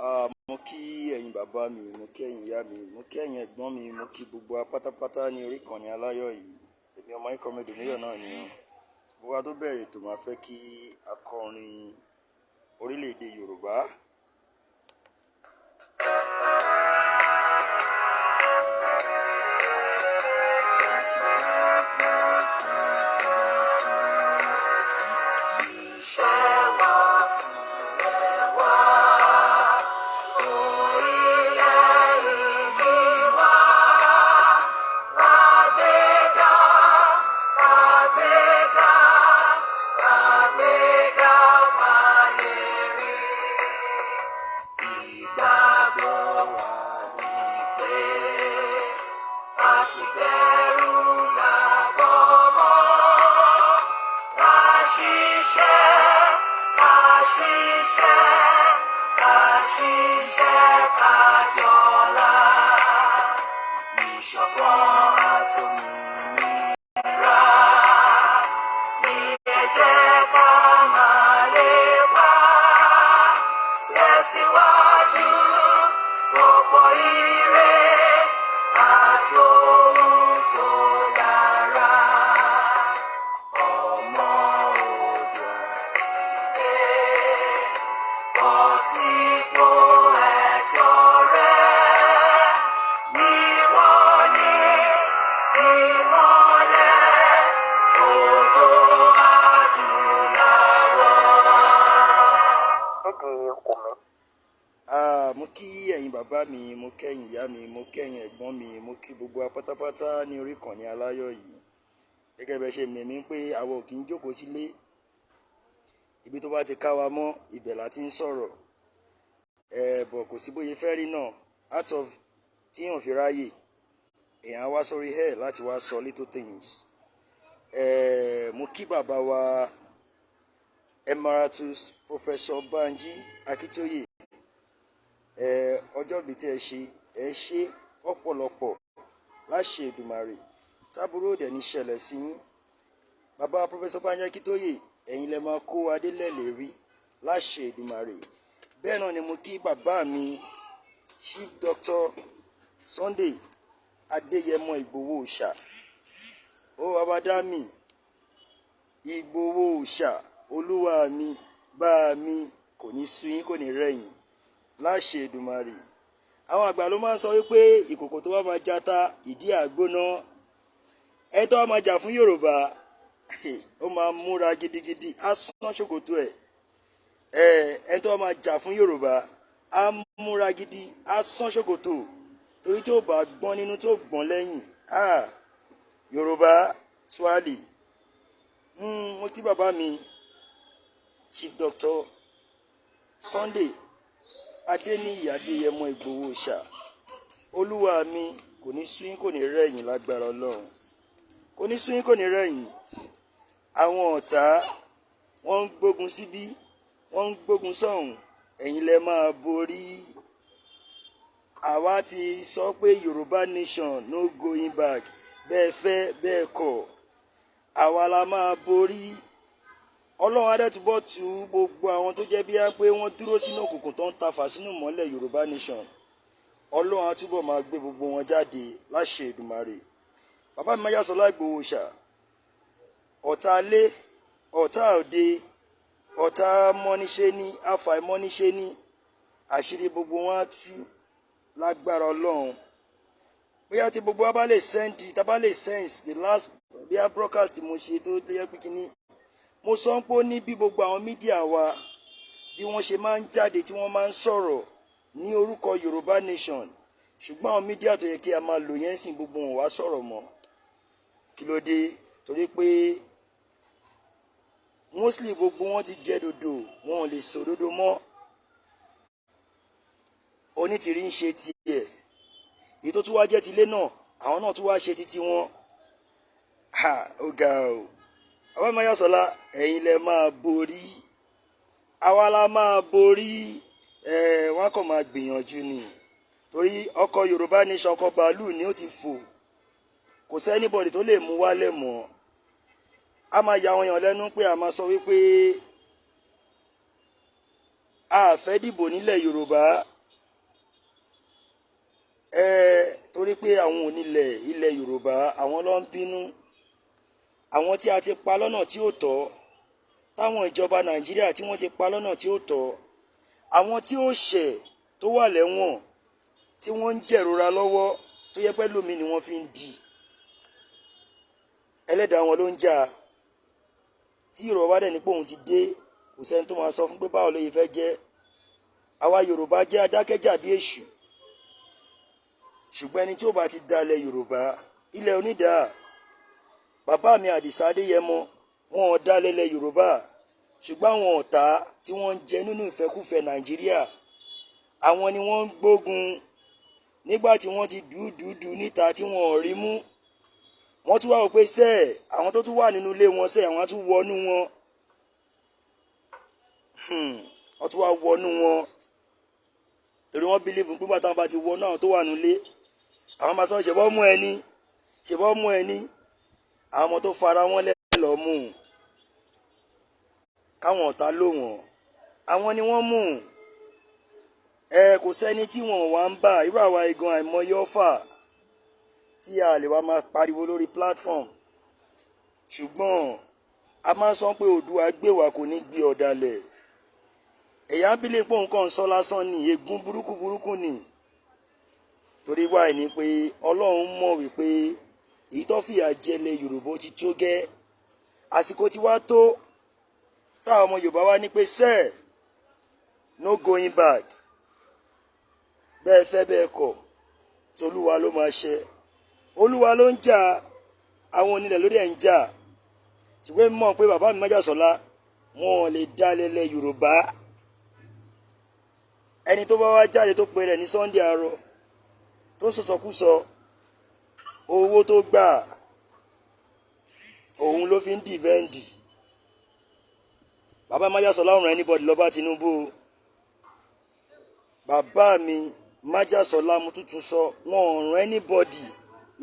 Mo kí ẹ̀yin bàbá mi, mo kí ẹ̀yin ìyá mi, mo kí ẹ̀yin ẹ̀gbọ́n mi, mo kí gbogbo wa pátápátá ní orí ìkànnì aláyọ̀ yìí. Èmi ọmọ yín Comrade Omayor náà ni o. Gbogbo wa tó bẹ̀rẹ̀ ètò máa fẹ́ kí a kọ orin Orile Ede Yòrùbá. Tẹ̀síwájú fọ̀pọ̀ ire àti ohun tó dára. Ọmọ Oòduà bọ́ sípò ẹ̀tọ́ rẹ̀. Ìwọ ni ìmọ́lẹ̀ gbogbo adúláwọ̀. Mo kí ẹ̀yin bàbá mi, mo kí ẹ̀yin ìyá mi, mo kí ẹ̀yin ẹ̀gbọ́n mi, mo kí gbogbo wa pátápátá ní orí ìkànnì aláyọ̀ yìí. Gẹ́gẹ́ bẹ́ẹ̀ ṣe mẹ̀mí pé àwọn ò kì í jókòó sílé. Ibi tó bá ti ká wa mọ́, ibẹ̀ la ti ń sọ̀rọ̀. Bọ̀ kò sí bóyá fẹ́ rí náà. Out of tí èèyàn fi ráyè, èèyàn wá sórí air láti wá sọ little things. Mo kí bàbá wa Emeritus Professor Banji Akitoye. Ọjọ́ ìbí tí ẹ ṣe ọ̀pọ̀lọpọ̀ láṣẹ Èdùmàrè. Tábúrò dẹ̀ ní ṣẹlẹ̀ sí yín. Bàbá Professor Banji Akitoye, ẹ̀yin lẹ máa kó adélẹ̀ lérí láṣẹ Èdùmàrè. Bẹ́ẹ̀ náà ni mo kí bàbá mi Chief Dr. Sunday ADEYEMO Ìgbòho OOSA. Ó bàbá dámì Ìgbòho OOSA, olúwa mi, bá mi, kò ní sú yín, kò ní rẹ̀yìn láṣẹ Èdùmàrè. Àwọn àgbà ló máa ń sọ wípé ìkòkò tó bá máa jata ìdí àgbóná. Ẹ tó bá máa jà fún Yorùbá, ó máa múra gidigidi, á sán ṣòkòtò ẹ̀. Ẹ tó bá máa jà fún Yorùbá, á múra gidi, á sán ṣòkòtò. Torí tí ó bá gbọ́n nínú tó gbọ́n lẹ́yìn, Yorùbá swali. Mo kí bàbá mi Chief Dr. Sunday ADEYEMO Ìgbòho OOSA. Olúwa mi, kò ní sú yín, kò ní rẹ̀yìn lágbára Ọlọ́run. Kò ní sú yín, kò ní rẹ̀yìn. Àwọn ọ̀tá wọ́n ń gbógun síbí, wọ́n ń gbógun sọ́hùn. Ẹ̀yin lẹ máa borí. Àwa ti sọ pé Yorùbá nation no going back. Bẹ́ẹ̀ fẹ́ bẹ́ẹ̀ kọ̀, àwa la máa borí. Ọlọ́run á dẹ̀ túbọ̀ tú gbogbo àwọn tó jẹ́ bí pé wọ́n dúró sínú òkùnkùn tó ń tafà sínú ìmọ́lẹ̀ Yorùbá nation. Ọlọ́run á túbọ̀ máa gbé gbogbo wọn jáde láṣẹ Èdùmàrè. Bàbá mi máa yàsọ Ìgbòho OOSA. Ọ̀tá ilé, ọ̀tá òde, ọ̀tá mọ́níṣe ní, àfàìmọ́níṣe ní. Àṣírí gbogbo wọn á tú lágbára Ọlọ́run. Bóyá tí gbogbo wa bá lè tá bá lè sense the last broadcast mo ṣe tó yẹ pé kíní. Mo sọ pé ó ní bí gbogbo àwọn mídíà wa bí wọ́n ṣe máa ń jáde tí wọ́n máa ń sọ̀rọ̀ ní orúkọ Yorùbá nation. Ṣùgbọ́n àwọn mídíà tó yẹ kí a máa lò yẹn sìn gbogbo wọn wá sọ̀rọ̀ mọ́. Kí ló dé? Torí pé mostly gbogbo wọn ti jẹ́ dodo, wọn ò lè sọ dodo mọ́. Onítìrí ń ṣe tiẹ̀. Èyí tó tún wá jẹ́ tilé náà, àwọn náà tún wá ṣe titi wọn. Ó ga o. Àwọn ọmọ Yásọlá, ẹ̀yin lẹ máa borí. Àwa la máa borí. Wọ́n kàn máa gbìyànjú ni. Torí ọkọ̀ Yorùbá nation, ọkọ̀ bàálù ni ó ti fò. Kò sí anybody tó lè mú wálẹ̀ mọ́. A máa ya àwọn èèyàn lẹ́nu pé a máa sọ wípé a fẹ́ dìbò nílẹ̀ Yorùbá. torí pé àwọn onílẹ̀ ilẹ̀ Yorùbá àwọn ló ń bínú, àwọn tí a ti pa lọ́nà tí ó tọ́, táwọn ìjọba Nàìjíríà tí wọ́n ti pa lọ́nà tí ó tọ́, àwọn tí ó ṣẹ̀ tó wà lẹ́wọ̀n tí wọ́n ń jẹ̀rora lọ́wọ́ tó yẹ pé lómi ni wọ́n fi ń di ẹlẹ́dàá wọn ló ń jà. Tí Yorùbá bá dẹ̀ ní pé òun ti dé, kò sẹ́ni tó máa sọ fún pé báwo ló yẹ fẹ́ jẹ́. Àwa Yorùbá jẹ́ adákẹ́jà bí èṣù, ṣùgbọ́n ẹni tí ó bá ti dalẹ̀ Yorùbá ilẹ̀ onídàá. Bàbá mi Àdìsá Adéyẹmọ wọn ò dalẹ̀ Yorùbá, ṣùgbọ́n àwọn ọ̀tá tí wọ́n ń jẹ nínú ìfẹ́kúfẹ́ Nàìjíríà àwọn ni wọ́n ń gbógun. Nígbà tí wọ́n ti dùdùdù níta tí wọ́n ò rí mú, wọ́n tún wá wò pé sẹ́ẹ̀ àwọn tó tún wà nínú ilé wọn sẹ́ẹ̀ àwọn á tún wọnú wọn. Wọ́n tún wá wọnú wọn torí wọ́n bílíìfù pé bàtà bá ti wọnú àwọn tó wà nílé àwọn máa sọ ṣèbọ́ mú ẹni ṣèbọ́ mú ẹni. Àwọn ọmọ tó fara wọn lẹ́lọ́ mú káwọn ọ̀tá lò wọ́n, àwọn ni wọ́n mú. Kò sẹ́ni tí wọ́n wá ń bà, irú àwa igan àìmọye ọ̀fà tí a lè wá máa pariwo lórí platform, ṣùgbọ́n a máa ń sọ pé Oòduà gbé wa kò ní gbé ọ̀dàlẹ̀. Ẹ̀yà ń bílẹ̀ pé nǹkan sọ lásán ni, ègún burúkú burúkú ni. Torí wáyé ni pé Ọlọ́run mọ̀ wípé èyí tó fìyà jẹlẹ Yorùbá ti tó gẹ́. Àsìkò tí wá tó táwọn ọmọ Yorùbá wá ní pé sẹ́ẹ̀ no going back. Bẹ́ẹ̀ fẹ́ bẹ́ẹ̀ kọ̀ tolúwa ló máa ṣe. Olúwa ló ń jà, àwọn onílẹ̀ lórí ẹ̀ ń jà. Ṣùgbọ́n mọ̀ pé bàbá mi Májàsọ́lá wọn ò lè dá lẹ́lẹ̀ Yorùbá. Ẹni tó bá wá jáde tó pe rẹ̀ ní Sunday àárọ̀ tó sọ̀sọ̀kúsọ, owó tó gbà òun ló fi ń dìbẹ́ǹdì. Bàbá Májàsọ́lá ọ̀run anybody lọ bá Tinubu. Bàbá mi Májàsọ́lá mo tuntun sọ wọn ọ̀run anybody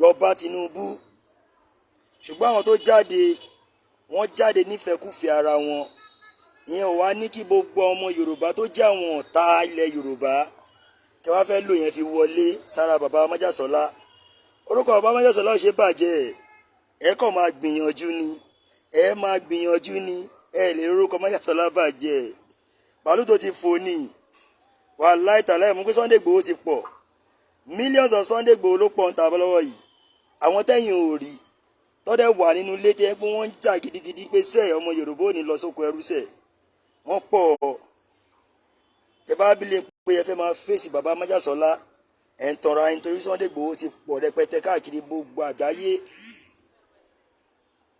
lọ bá Tinubu. Ṣùgbọ́n àwọn tó jáde wọ́n jáde nífẹ̀ẹ́kúfẹ̀ẹ́ ara wọn. Ìyẹn ò wá ní kí gbogbo ọmọ Yorùbá tó jẹ́ àwọn ọ̀tá ilẹ̀ Yorùbá kí wọ́n fẹ́ lò yẹn fi wọlé sára bàbá Májàsọ́lá. Orúkọ bàbá Májàsọ́lá ò ṣe bàjẹ́, ẹ kàn máa gbìyànjú ni, ẹ máa gbìyànjú ni, ẹ lè orúkọ Májàsọ́lá bàjẹ́. Bàálù tó ti fò ní wàláhì tàláhì mú pé Sunday Igboho ti pọ̀, millions of Sunday Igboho ló pọ̀ ń ta lọ́wọ́ yìí. Àwọn tẹ́yìn ò rí tọ́dẹ̀ wà nínú ilé tẹ́ pé wọ́n ń jà gidigidi pé sẹ́ẹ̀ ọmọ Yorùbá ò ní lọ sóko ẹrú sẹ́ẹ̀ wọ́n pọ̀. Tẹ́ bá bílẹ̀ pé ẹ fẹ́ máa fèsì bàbá Májàsọ́lá ẹ̀ ń tọrọ ayé nítorí Sunday Igboho ti pọ̀ rẹpẹtẹ káàkiri gbogbo àgbáyé.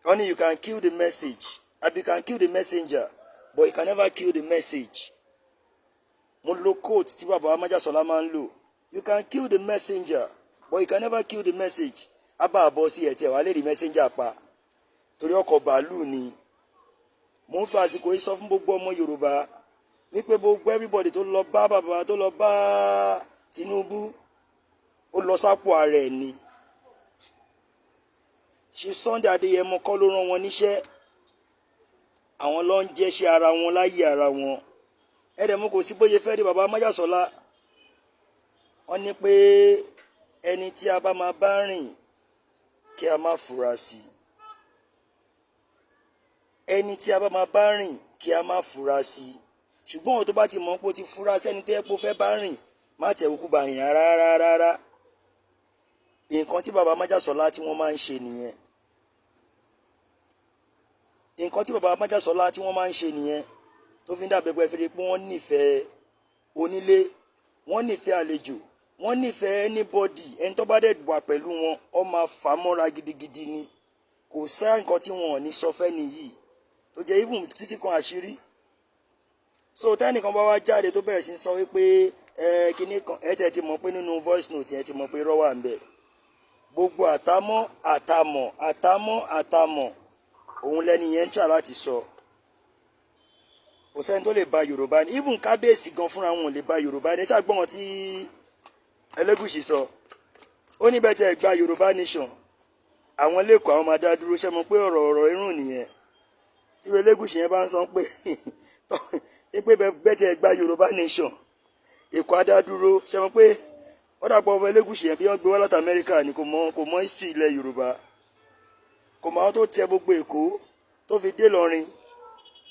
Only you can kill the message, and you can kill the messenger, but you can never kill the message. Mo lo quote tí bàbá Májàsọ́lá máa ń lò. You can kill the messenger, but you can never kill the message. Abá àbọ̀ sí ẹ̀ tí ẹ̀ wá lè rí messenger pa torí ọkọ̀ bàálù ni. Mo ń fa àsìkò yìí sọ fún gbogbo ọmọ Yorùbá wípé gbogbo everybody tó lọ bá bàbá tó lọ bá Tinubu ó lọ sápò ara ẹ̀ ni. Ṣé Sunday Adéyẹmọ kọ́ ló rán wọn níṣẹ́? Àwọn ló ń jẹ́ṣẹ́ ara wọn láyé ara wọn. Ẹ̀dẹ̀mú kò sí bóyá fẹ́ rí bàbá Májàsọ́lá. Wọ́n ní pé ẹni tí a bá máa bá rìn kí a má fura sí. Ẹni tí a bá máa bá rìn kí a má fura sí. Ṣùgbọ́n ohun tó bá ti mọ̀ pé ó ti fura sẹ́ni tó yẹ kó fẹ́ bá rìn má tẹ̀ òkú bá rìn rárá. Nǹkan tí bàbá Májàsọ́lá tí wọ́n máa ń ṣe nìyẹn. Nǹkan tí bàbá Májàsọ́lá tí wọ́n máa ń ṣe nìyẹn tó fi ń dàbẹ̀ pé fèrè pé wọ́n nífẹ̀ẹ́ onílé, wọ́n nífẹ̀ẹ́ àlejò, wọ́n nífẹ̀ẹ́ anybody. Ẹni tó bá dẹ̀ wà pẹ̀lú wọn ó máa fà mọ́ra gidigidi ni. Kò sá nǹkan tí wọn ò ní sọ fẹ́ nìyí tó jẹ́ even títí kan àṣírí. So tẹ́nìkan bá wá jáde tó bẹ̀rẹ̀ sí sọ wípé kinní kan ẹ tẹ́ ti mọ̀ pé nínú voice note yẹn ti mọ̀ pé irọ́ wà ń bẹ̀. Gbogbo àtàmọ̀ òun lẹ́ni yẹn ń tà láti sọ. Kò sẹ́ni tó lè ba Yorùbá ní, even kábíyèsí gan fúnra wọn ò lè ba Yorùbá ní. Ṣàgbọ́n wọn tí Elégùṣì sọ ó ní bẹ́ẹ̀ tí ẹ gba Yorùbá nation àwọn lẹ́kọ̀ọ́ àwọn máa dá dúró. Ṣé mo pé ọ̀rọ̀ irun nìyẹn tí Elégùṣì yẹn bá ń sọ pé bẹ́ẹ̀ tí ẹ gba Yorùbá nation Èkó á dá dúró. Ṣé mo pé ó dàpọ̀ ọmọ Elégùṣì yẹn bí wọ́n gbé wá láti Amẹ́ríkà ni kò mọ history ilẹ̀ Yorùbá, kò mọ àwọn tó tẹ gbogbo Èkó tó fi dé Ìlọrin,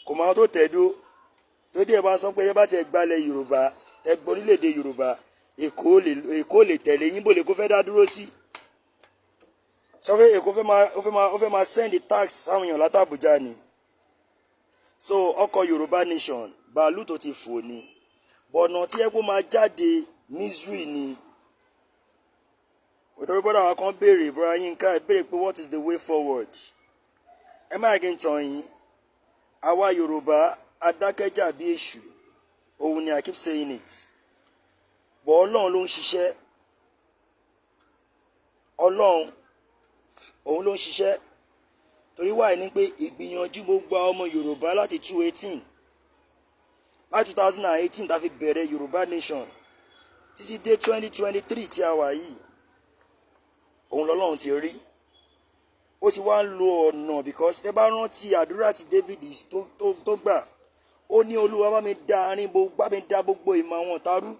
kò mọ àwọn tó tẹ̀ dó tó dé ẹ̀ bá sọ pé ẹ bá tẹ gbalẹ̀ Yorùbá ẹ gbọ́ orílẹ̀-èdè Yorùbá Èkó lè tẹ̀lé yín, bó lè kó fẹ́ dá dúró sí. sọ pé Èkó fẹ́ máa send tax sáwọn èèyàn láti Àbújá ni. So ọkọ̀ Yorùbá nation bàálù tó ti fò ni, bọ̀nà tí ẹ kó máa jáde misery ni. Òtòrí bọ́dà wa kan béèrè bọ́dà Yínká béèrè pé what is the way forward. Ẹ má kí n tàn yín, àwa Yorùbá adákẹ́jà bí èṣù, òun ni I keep saying it. Bọ̀ Ọlọ́run ló ń ṣiṣẹ́, Ọlọ́run òun ló ń ṣiṣẹ́. Torí wáyé ní pé ìgbìyànjú gbogbo ọmọ Yorùbá láti 2018 láti 2018 tá fi bẹ̀rẹ̀ Yorùbá nation títí dé 2023 tí a wà yìí, òun lọ́lọ́run ti rí. Ó ti wá ń lo ọ̀nà because tẹ́ bá rántí àdúrà tí David tó gbà, ó ní Olúwa bá mi dá gbogbo ìmọ̀ àwọn ọ̀tá rú,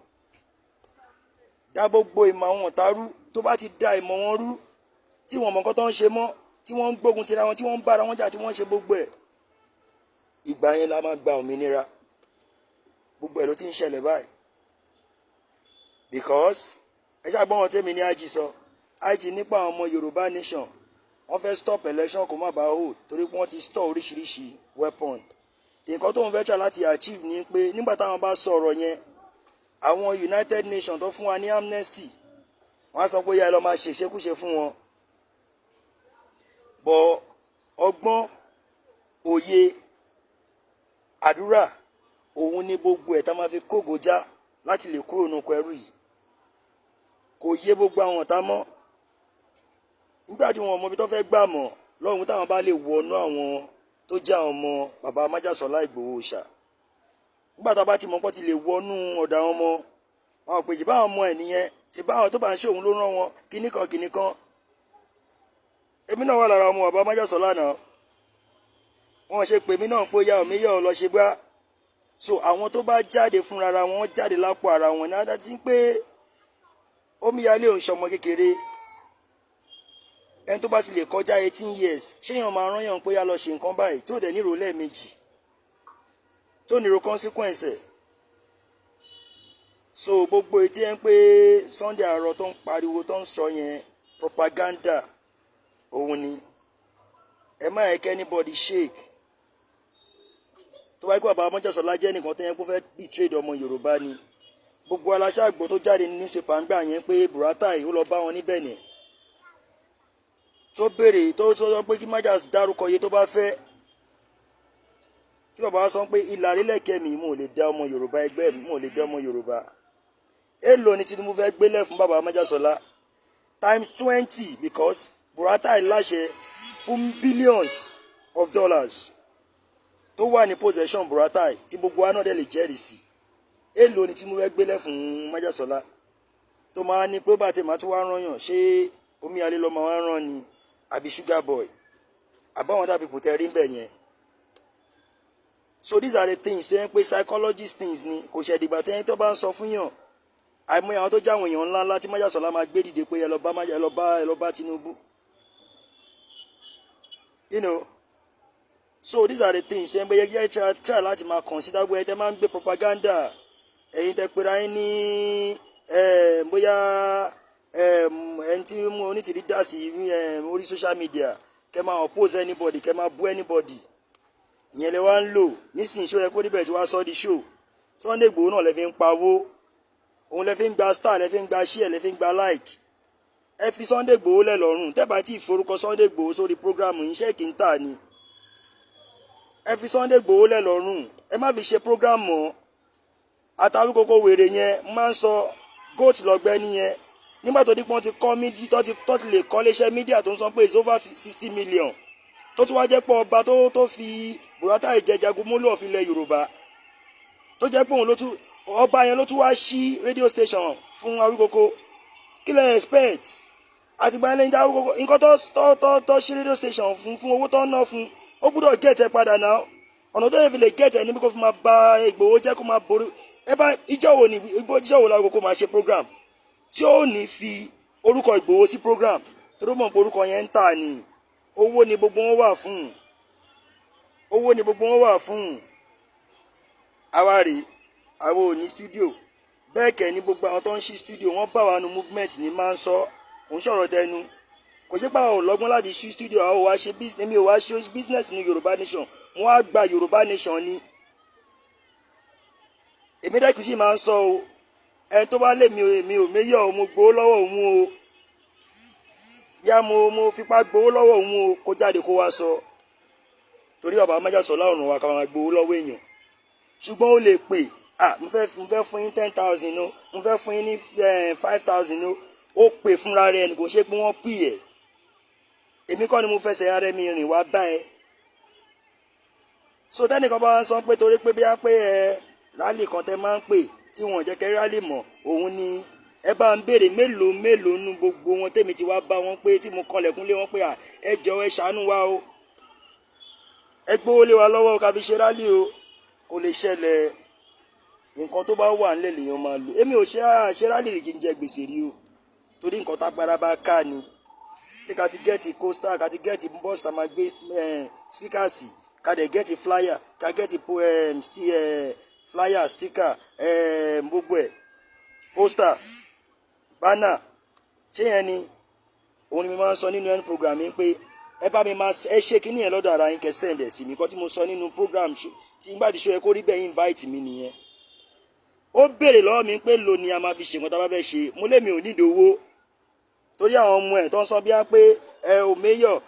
dá gbogbo ìmọ̀ àwọn ọ̀tá rú. Tó bá ti dá ìmọ̀ wọn rú, tí wọ́n mọ̀ nǹkan tó ń ṣe mọ́, tí wọ́n ń gbógun tira wọn, tí wọ́n ń bára wọn jà, tí wọ́n ń ṣe gbogbo ẹ̀, ìgbà yẹn la máa gba òmìnira. Gbogbo ẹ̀ ló ti ń ṣẹlẹ̀ báyìí because ẹ ṣàgbọ́n wọn tẹ́mi ní IG sọ, IG nípa àwọn ọmọ Yorùbá nation wọ́n fẹ́ stop election kó má bàa hold torí pé wọ́n ti store oríṣiríṣi weapon. Nǹkan tó ń fẹ́ try láti achieve ni pé nígbà táwọn bá sọ̀rọ̀ yẹn, àwọn United Nations tó fún wa ní amnesty, wọ́n á sọ pé yá ẹ lọ máa ṣèṣekúṣe fún wọn. Bọ̀ ọgbọ́n, òye, àdúrà, òun ni gbogbo ẹ̀ tá máa fi kógo já láti lè kúrò nínú ẹrú yìí. Kò yé gbogbo àwọn ọ̀tá mọ́. Nígbà tí wọn mọ ibi tó fẹ́ gbà mọ̀ lọ́hùn táwọn bá lè wọnú àwọn tó jẹ́ àwọn ọmọ bàbá májàsọ́lá Ìgbòho òòṣà. Nígbà tá a bá ti mọ̀ pé ti lè wọnú ọ̀dà àwọn ọmọ, wọn pè ṣèbá àwọn ọmọ ẹ̀ nìyẹn, ṣèbá àwọn tó bá ń ṣe òun ló rán wọn kíní kan. Èmi náà wà lára ọmọ bàbá májàsọ́lá náà. Wọ́n ṣe pè mí náà pé ya Omayor lọ ṣe gbá. So àwọn tó bá jáde fúnra wọn jáde lápò ara wọn náà ti ń pé omíyalé òun ṣọmọ kékeré. Ẹni tó bá ti lè kọjá 18 years ṣéyàn máa rán yàn pé yá lọ ṣe nǹkan báyìí tó dẹ̀ nírò lẹ́ẹ̀mejì tó nírò consequence. So gbogbo etí ẹ ń pé Sunday àárọ̀ tó ń pariwo tó ń sọ yẹn propaganda òun ni. Ẹ má yẹ kí anybody shake. Tó bá yẹ kó bàbá májàsọ́lá jẹ́ nìkan tó yẹn kó fẹ́ betray ọmọ Yorùbá ni. Gbogbo aláṣàgbọ́ tó jáde ní newspaper ń gbà yẹn pé Buratai ó lọ bá wọn níbẹ̀ ni. Tó béèrè tó sọ pé kí májà dárúkọ iye tó bá fẹ́. Tí bàbá sọ pé ìlà lílẹ̀kẹ́ mi mo lè dá ọmọ Yorùbá ẹgbẹ́ mi, mo lè dá ọmọ Yorùbá. Èló ni Tinubu fẹ́ gbélẹ̀ fún bàbá májàsọ́lá times 20 because Buratai láṣẹ fún billions of dollars tó wà ní possession Buratai tí gbogbo wa náà dẹ̀ lè jẹ́rìí sí. Èló ni Tinubu fẹ́ gbélẹ̀ fún májàsọ́lá tó máa ní pé bá ti máa tún wá rán yàn, ṣé omíyalé lọ máa wá rán ni àbí ṢÀGBỌ àbáwọn dàbí pòtẹ́rì ń bẹ̀ yẹn. So these are the things tó yẹn pé psychologist things ni, kò ṣe dìgbà tẹ́yìn tó bá ń sọ fún yàn. Àìmọye àwọn tó jáwọn èèyàn ńlá ńlá tí májàsọ́lá máa gbé dìde pé ẹ lọ bá Tinubu. You know, so these are the things tó yẹn pé yẹ try láti máa consider pé ẹ tẹ́ máa ń gbé propaganda ẹ̀yin tẹ́ pera yín ní bóyá ẹni tí mo ní ti rí dá sí orí social media kẹ́ máa oppose anybody, kẹ́ máa bú anybody. Ìyẹn lè wá ń lò nísìnyí ṣó yẹ kó níbẹ̀ tí wá sọ di show. Sunday Igboho náà lè fi ń pawó, òun lè fi ń gba star, lè fi ń gba share, lè fi ń gba like. Ẹ fi Sunday Igboho lẹ̀ lọ́rùn, tẹ́ bá tí ìforúkọ Sunday Igboho sórí program yìí ṣé kí n tà ni. Ẹ fi Sunday Igboho lẹ̀ lọ́rùn, ẹ má fi ṣe program mọ́. Àtàwí kókó wèrè yẹn máa ń sọ goat lọ́gbẹ́ nìyẹn. Nígbà tó dípọ́n ti kọ́ mídí tó ti lè kọ́ léṣẹ́ mídíà tó ń sọ pé it's over 60 million. Tó tún wá jẹ́ pé ọba tó fi Buratai jẹ jagunmólú of ilẹ̀ Yorùbá. Tó jẹ́ pé òun ló tún ọba yẹn ló tún wá sí radio station fún Awíkókó. Kí lẹ expect? Àtìgbà ilé ìjà Awíkókó nǹkan tó sí radio station fún owó tó ń ná fún ó gbúdọ̀ get ẹ padà náà. Ọ̀nà tó yẹ fi lè get ẹ níbi kó fi máa ba Ìgbòho jẹ́ kó máa borí. Ẹ bá ìjọ́ wo la Awíkókó máa ṣe program? tí ó ní fi orúkọ Ìgbòho sí program tó ló mọ̀ pé orúkọ yẹn ń tà ní owó ni gbogbo wọn wà fún owó ni gbogbo wọn wà fún àwa rèé àwọn ò ní studio bẹ́ẹ̀ kẹ́ ní gbogbo àwọn tó ń ṣí studio wọ́n bá wa nu movement ní máa ń sọ òun sọ̀rọ̀ tẹnu kò sí pé àwọn ò lọ́gbọ́n láti ṣí studio àwọn ò wá ṣe business èmi ò wá ṣe business ní Yorùbá nation wọ́n á gba Yorùbá nation ni èmi dẹ́kun sì máa ń sọ o ẹni tó bá lè mi ò méyọ̀ o mo gbowó lọ́wọ́ òun o yá mo fipá gbowó lọ́wọ́ òun o kó jáde kó wá sọ torí ọba májàsọ́lá ọ̀run wa ká máa gbowó lọ́wọ́ èèyàn ṣùgbọ́n ó lè pè mo fẹ́ fún yín 10,000 o mo fẹ́ fún yín ní 5,000 o ó pè fúnra rẹ̀ kò ṣe pé wọ́n pì ẹ̀ èmi kọ́ ni mo fẹsẹ̀ ara mi rìn wá bá ẹ so tẹ́nìkan bá wá sọ pé torí pé bí a pé rálì kan tẹ máa ń pè tí wọ́n jẹ́ kẹ́ rálì mọ̀ òun ni ẹ bá ń béèrè mélòó nu gbogbo wọn tèmi ti wá bá wọn pé tí mo kanlẹ̀kùn lé wọn pé ẹ jọ̀ọ́ ẹ ṣàánú wa o ẹ gbówó lé wa lọ́wọ́ ká fi ṣe rálì o kò lè ṣẹlẹ̀ nǹkan tó bá wà nílẹ̀ lèèyàn máa lò èmi ò ṣe rálì rí kí n jẹ gbèsè rí o torí nǹkan tágbára bá ká ni ṣé ká ti gẹ́ẹ̀tì coaster ká ti gẹ́ẹ̀tì bus tá máa gbé speakers ká dẹ̀ gẹ́ẹ̀tì flyer ká gẹ́ẹ̀tì flyer sticker gbogbo ẹ̀ poster banner ṣé yẹn ni òun ni mi máa ń sọ nínú ẹni program yín pé ẹ bá mi máa ẹ ṣe kíní yẹn lọ́dọ̀ ara yín kẹ́ send ẹ̀ sí mi kọ́ tí mo sọ nínú program tí nígbà tí ṣó yẹ kó rí bẹ́ẹ̀ invite mi nìyẹn ó béèrè lọ́wọ́ mi pé lo ni a máa fi ṣe nǹkan tá a bá fẹ́ ṣe mo lé mi ò nídìí owó torí àwọn ọmọ ẹ̀ tó ń sọ bí wá pé Omayor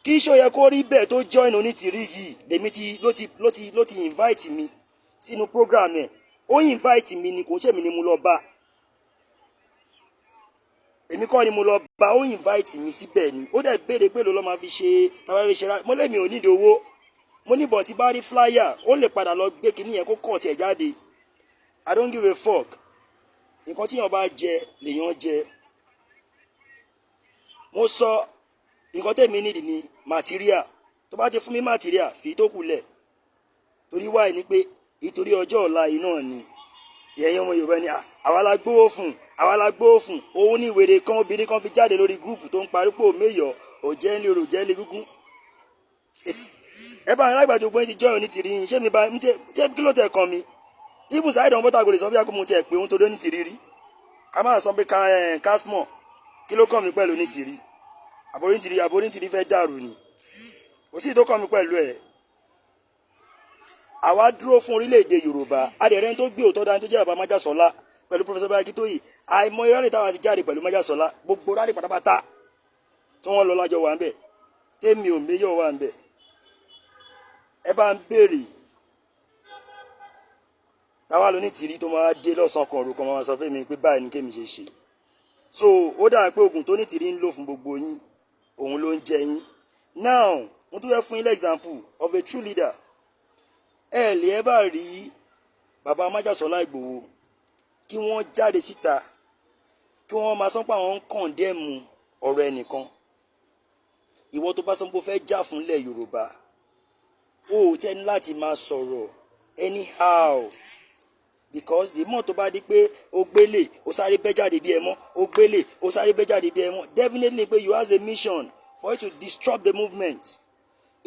kí ṣó yẹ kó rí bẹ́ẹ̀ tó join Onítìrí yìí lèmi ló ti invite mi sínú program ẹ̀ ó invite mi ni kò ṣe mi ni mo lọ bá èmi kọ́ ni mo lọ bá ó invite mi síbẹ̀ ni ó dẹ̀ béèrè pé ló lọ́ máa fi ṣe tàbí fi ṣe rá mo lé mi ò nídìí owó mo ní bọ̀ tí bá rí flyer ó lè padà lọ gbé kinní yẹn kó kọ̀ tiẹ̀ jáde I don't give a fuck nǹkan tí èèyàn bá jẹ lèèyàn jẹ mo sọ nǹkan tèmi nídìí ni material tó bá ti fún mi material fi tó kù lẹ̀ torí wáyé ni pé nítorí ọjọ́ ọ̀la yìí náà ni ìyẹn ọmọ Yorùbá ni àwa la gbówó fún òun ní ìwèrè kan obìnrin kan fi jáde lórí gúrùpù tó ń parípò Omayor òjẹ́ ńlẹ̀ òròjẹ́ ńlẹ̀ gúngún ẹ bá àwọn alágbàjọ gbóyìn ti jọ́ Onítìrí yìí ṣé mi bá ṣé kí ló tẹ̀ kàn mí ibùn sáyẹ̀dọ̀ bọ́tà kò lè sọ bí akómo tiẹ̀ pé òun torí Onítìrí rí ká máa sọ pé kásmọ̀ kí ló kàn mí pẹ̀lú Onítìrí àbórítìrí fẹ́ dàrú ni kò sí tó kàn mí pẹ̀lú ẹ̀ àwa dúró fún orílẹ̀-èdè Yorùbá adẹ̀rẹ́ tó gbé òótọ́ dání tó jẹ́ bàbá Májàsọ́lá pẹ̀lú Professor Akíntóyè àìmọ̀ ìrọ̀lẹ́ táwa ti jáde pẹ̀lú Májàsọ́lá gbogbo rálì pátápátá tí wọ́n lọ lájọ wà ń bẹ̀ tèmi ò Omayor wà ń bẹ̀ ẹ bá ń béèrè táwa lónítìrí tó máa dé lọ́sàn-án kan òru kan máa sọ fún mi pé báyìí ni kémi ṣe ṣe so ó dà pé oògùn tó nítìrí ń lò fún gbogbo yín òun ló ń jẹ yín now mo tún fẹ́ fún yín example of a true leader ẹ lè ẹ bá rí bàbá Májàsọ́lá Ìgbòho kí wọ́n jáde síta kí wọ́n máa sọ pé àwọn ń kọ̀ndẹ́mù ọ̀rọ̀ ẹnìkan ìwọ tó bá sọ pé ó fẹ́ jà fúnlẹ̀ Yorùbá ó tẹ́ ní láti máa sọ̀rọ̀ anyhow because the more tó bá di pé ó gbélé ó sáré bẹ́ jáde bí ẹmọ́ ó gbélé ó sáré bẹ́ jáde bí ẹmọ́ definitely pé you have a mission for you to disrupt the movement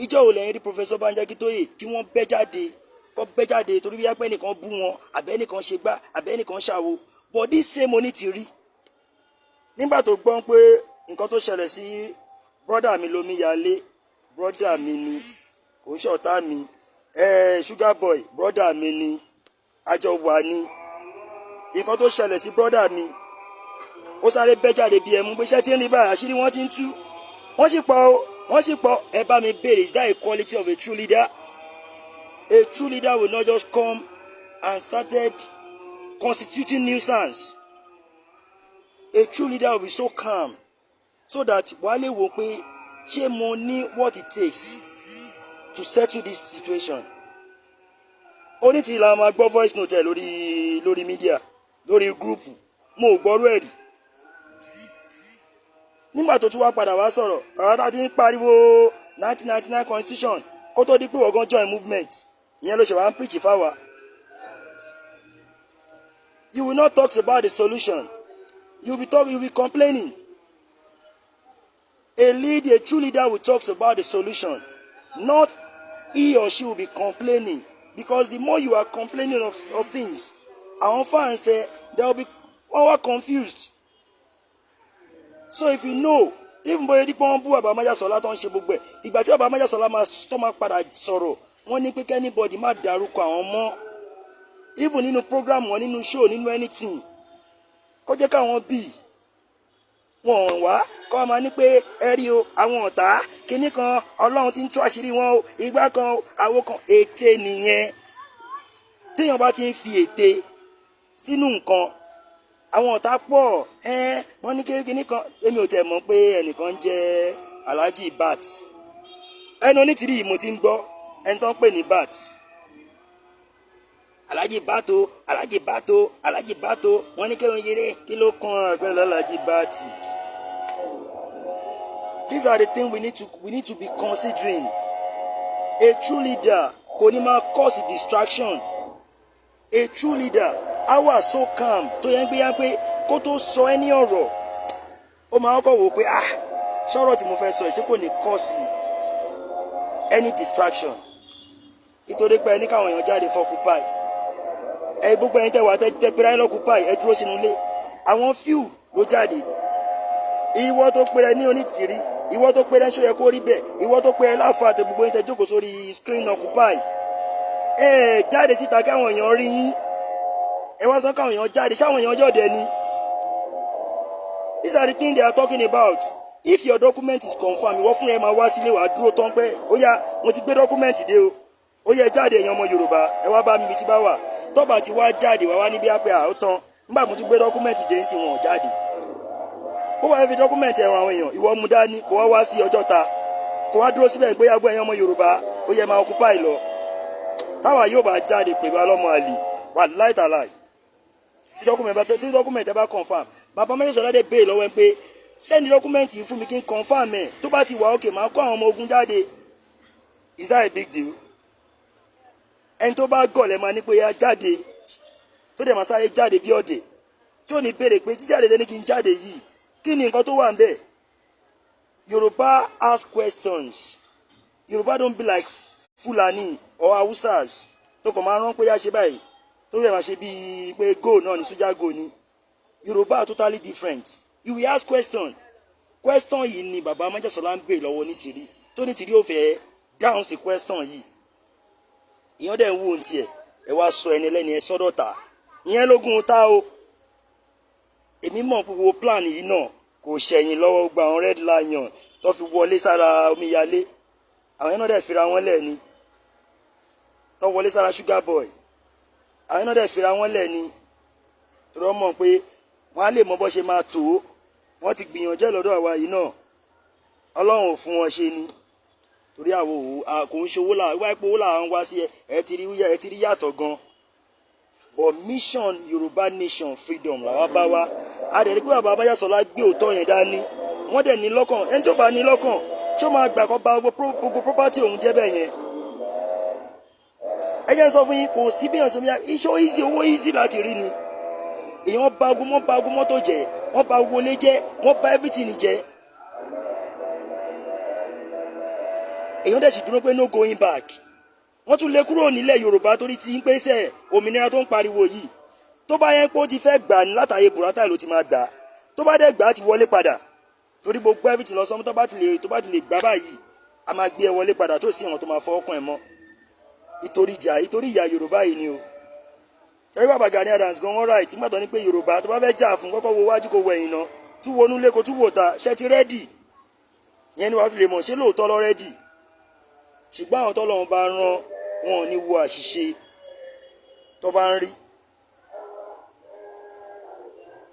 ìjọ ò lẹ́yìn rí Professor Akíntóyè kí wọ́n bẹ́ jáde torí bí apẹ́ nìkan bú wọn àbẹ́ nìkan ṣe gbá àbẹ́ nìkan ṣàwo but this same Onítìrí nígbà tó gbọ́n pé nǹkan tó ṣẹlẹ̀ sí brọ́dà mi lómíyalé brọ́dà mi ni kò ń ṣọ̀tá mi ṢÀGBỌ brọ́dà mi ni àjọ wà ní nǹkan tó ṣẹlẹ̀ sí brọ́dà mi ó sáré bẹ́ jáde bí ẹmu pé iṣẹ́ tí ń rí báyìí àṣírí wọ́n ti ń tú wọ́n sì pọ̀ ẹ bá mi béèrè is that a quality of a true leader? A true leader will not just come and started constituting nuisance. A true leader will be so calm so that wàá lè wò pé ṣé mo ní what it takes to settle this situation. Onítìrí la máa gbọ́ voice note ẹ̀ lórí media lórí gúrùpù mo ò gbọ́rú ẹ̀ rí nígbà tó tún wá padà wá sọ̀rọ̀ ọ̀rọ̀ tá a ti ń pariwo 1999 constitution kó tó di pé wọ́n gan join movement ìyẹn ló ṣe wá ń preach fáwa. You will not talk about the solution, You'll be complaining. A true leader will talk about the solution, not he or she will be complaining. Because the more you are complaining of things, our fans say they will be confused. So if you know, even boy di pon bu Baba Majasola tó ń ṣe gbogbo ẹ̀, ìgbà tí Baba Majasola máa padà sọ̀rọ̀, wọ́n ní pé anybody má dárúkọ àwọn mọ́, even nínú program wọn, nínú show, nínú anything, kó jẹ́ káwọn bí wọn wá kó máa ní pé ẹ rí o àwọn ọ̀tá kinní kan Ọlọ́run ti ń tú àṣírí wọn o, ìgbà kan àwo kan. Ète nìyẹn. Téèyàn bá ti ń fi ète sínú nǹkan, àwọn ọ̀tá pọ̀, wọ́n ní kinní kan. Èmi ò tẹ̀ mọ̀ pé ẹnìkan jẹ́ Alhaji Bat. Ẹnu onítìrí yìí mo ti ń gbọ́ ẹni tó ń pè ní Bat. Alhaji Bato, Alhaji Bato, Alhaji Bato, wọ́n ní kéwọn yéré kí ló kan àgbẹ̀lẹ̀ Alhaji Bati. These are the things we need to be considering. A true leader kò ní máa cause distraction. A true leader á wà so calm tó yẹn pé kó tó sọ ẹni ọ̀rọ̀, ó máa kọ́ wò pé ṣọ́rọ̀ tí mo fẹ́ sọ ṣé kò ní cause any distraction. Nítorí pé ẹni káwọn èèyàn jáde for occupy. Gbogbo ẹni tẹ́wà tẹ́pẹ́rẹ́ ní occupy, ẹ dúró sínú ilé. Àwọn few ló jáde. Ìwọ tó pèrè ní onítìrí, ìwọ tó pèrè ṣó yẹ kó rí bẹ́ẹ̀, ìwọ tó pèrè láfa àti gbogbo ẹni tẹ́ jókòó sórí screen occupy. Jáde síta káwọn èèyàn rí yín. Wá sọ káwọn èèyàn jáde, ṣáwọn èèyàn jọ̀dẹ̀ ni. These are the things they are talking about. If your document is confirmed, ìwọ fúnra ẹ máa wá sílé wàá dúró tán pé ó yá mo ti gbé document dé o. Ó yẹ jáde èèyàn ọmọ Yorùbá, ẹ wá bá mi tí bá wà. Tọ́ba ti wá jáde wá níbi àpẹ àótán, nígbà mo ti gbé document dé sí wọn jáde. Bó bá fi document ẹ̀wọ̀n àwọn èèyàn, ìwọ mú dání kó wá sí Ọjọ́ta, kó wá dúró síbẹ̀ pé agbó èèyàn ọmọ Yorùbá, ó yẹ máa occupy lọ. Táwa yóò bá jáde pè wá lọ́mọ àlè, wà láìtàláì. Tí document ẹ bá confirm, Baba Majasola dé béèrè lọ́wọ́ ẹ pé send document yìí fún mi kí n confirm ẹ̀, tó bá ti wà okay máa kó àwọn ọmọ ogun jáde. Is that a big deal? Ẹni tó bá gọ̀ lẹ́ máa ní pé ya jáde, tó dẹ̀ máa sáré jáde bí ọ̀dẹ̀, tí ò ní béèrè pé jíjáde lẹ́ni kí n jáde yìí kí ni nǹkan tó wà ń bẹ̀. Yorùbá ask questions. Yorùbá don't be like Fulani or Hausas tó kàn máa rán pé yá ṣe báyìí tó dẹ̀ máa ṣe bíi pé go náà ní sójà go ni. Yorùbá are totally different. You will ask question. Question yìí ni Baba Majasola ń béèrè lọ́wọ́ Onítìrí, tó Onítìrí ò fẹ́ dáhùn sí question yìí. Ìyẹn dẹ̀ ń wò ó tiẹ̀, ẹ wá sọ ẹni lẹ́ni ẹ sọ́dọ̀ ta. Ìyẹn lógún ta o. Èmi mọ̀ pé wo plan yìí náà kò ṣẹ̀yìn lọ́wọ́ gba àwọn red lion tó fi wọlé sára omíyalé. Àwọn yẹn náà dẹ̀ fira wọn lẹ̀ ni. Tó wọlé sára ṢÀGBỌ. Àwọn yẹn náà dẹ̀ fira wọn lẹ̀ ni. Tọ́rọ mọ̀ pé wọ́n á lè mọ bó ṣe máa tó. Wọ́n ti gbìyànjú ẹ̀ lọ́dọ̀ àwa yìí náà. Ọlọ́run ò fún wọn ṣe ni. Torí àwọ̀ kò ń ṣowó là wá ipò owó là ń wá sí ẹ ti rí yàtọ̀ gan. But mission Yorùbá nation freedom làwa bá wá. A dẹ̀ rí pé Baba Majasola gbé òótọ́ yẹn dání. Wọ́n dẹ̀ ní lọ́kàn, ẹni tó bá ní lọ́kàn ṣó máa gbà kó bà gbogbo property òun jẹ́ bẹ́ẹ̀ yẹn. Ẹ jẹ́ n sọ fún yín, kò sí bí èèyàn ṣe bí iṣẹ́ easy, owó easy láti rí ni. Èèyàn bà gbogbo mọ́tò jẹ́, wọ́n bà gbogbo ilé jẹ́, wọ́n bà everything jẹ́. Èèyàn dẹ̀ sì dúró pé no going back. Wọ́n tún lé kúrò nílẹ̀ Yorùbá torí tí ń pèsè òmìnira tó ń pariwo yìí. Tó bá yẹ pé ó ti fẹ́ gbà ní látàyè Buratai ló ti máa gbà. Tó bá dẹ̀ gbà ti wọlé padà. Torí gbogbo everything lọ sọ́mọ́ tó bá ti lè gbà báyìí, a máa gbé ẹ wọlé padà tó sí àwọn tó máa fọwọ́ kàn ẹ mọ́. Ìtorí ìyà Yorùbá yìí ni o. Ṣé Baba Gani Adams gan wọ́n right nígbà tó ní pé Yorùbá tó bá fẹ́ jà fún kọ́kọ́ wo wájú kó wo ẹ̀yìn náà, tún wo inú ilé kó tún wò ta, ṣé ti rẹ́dì? Ìyẹn ni wàá fi lè mọ̀ ṣé lóòótọ́ lọ rẹ́dì. Ṣùgbọ́n àwọn tọ́lọ́run bá rán wọn ò ní wo àṣìṣe tó bá ń rí.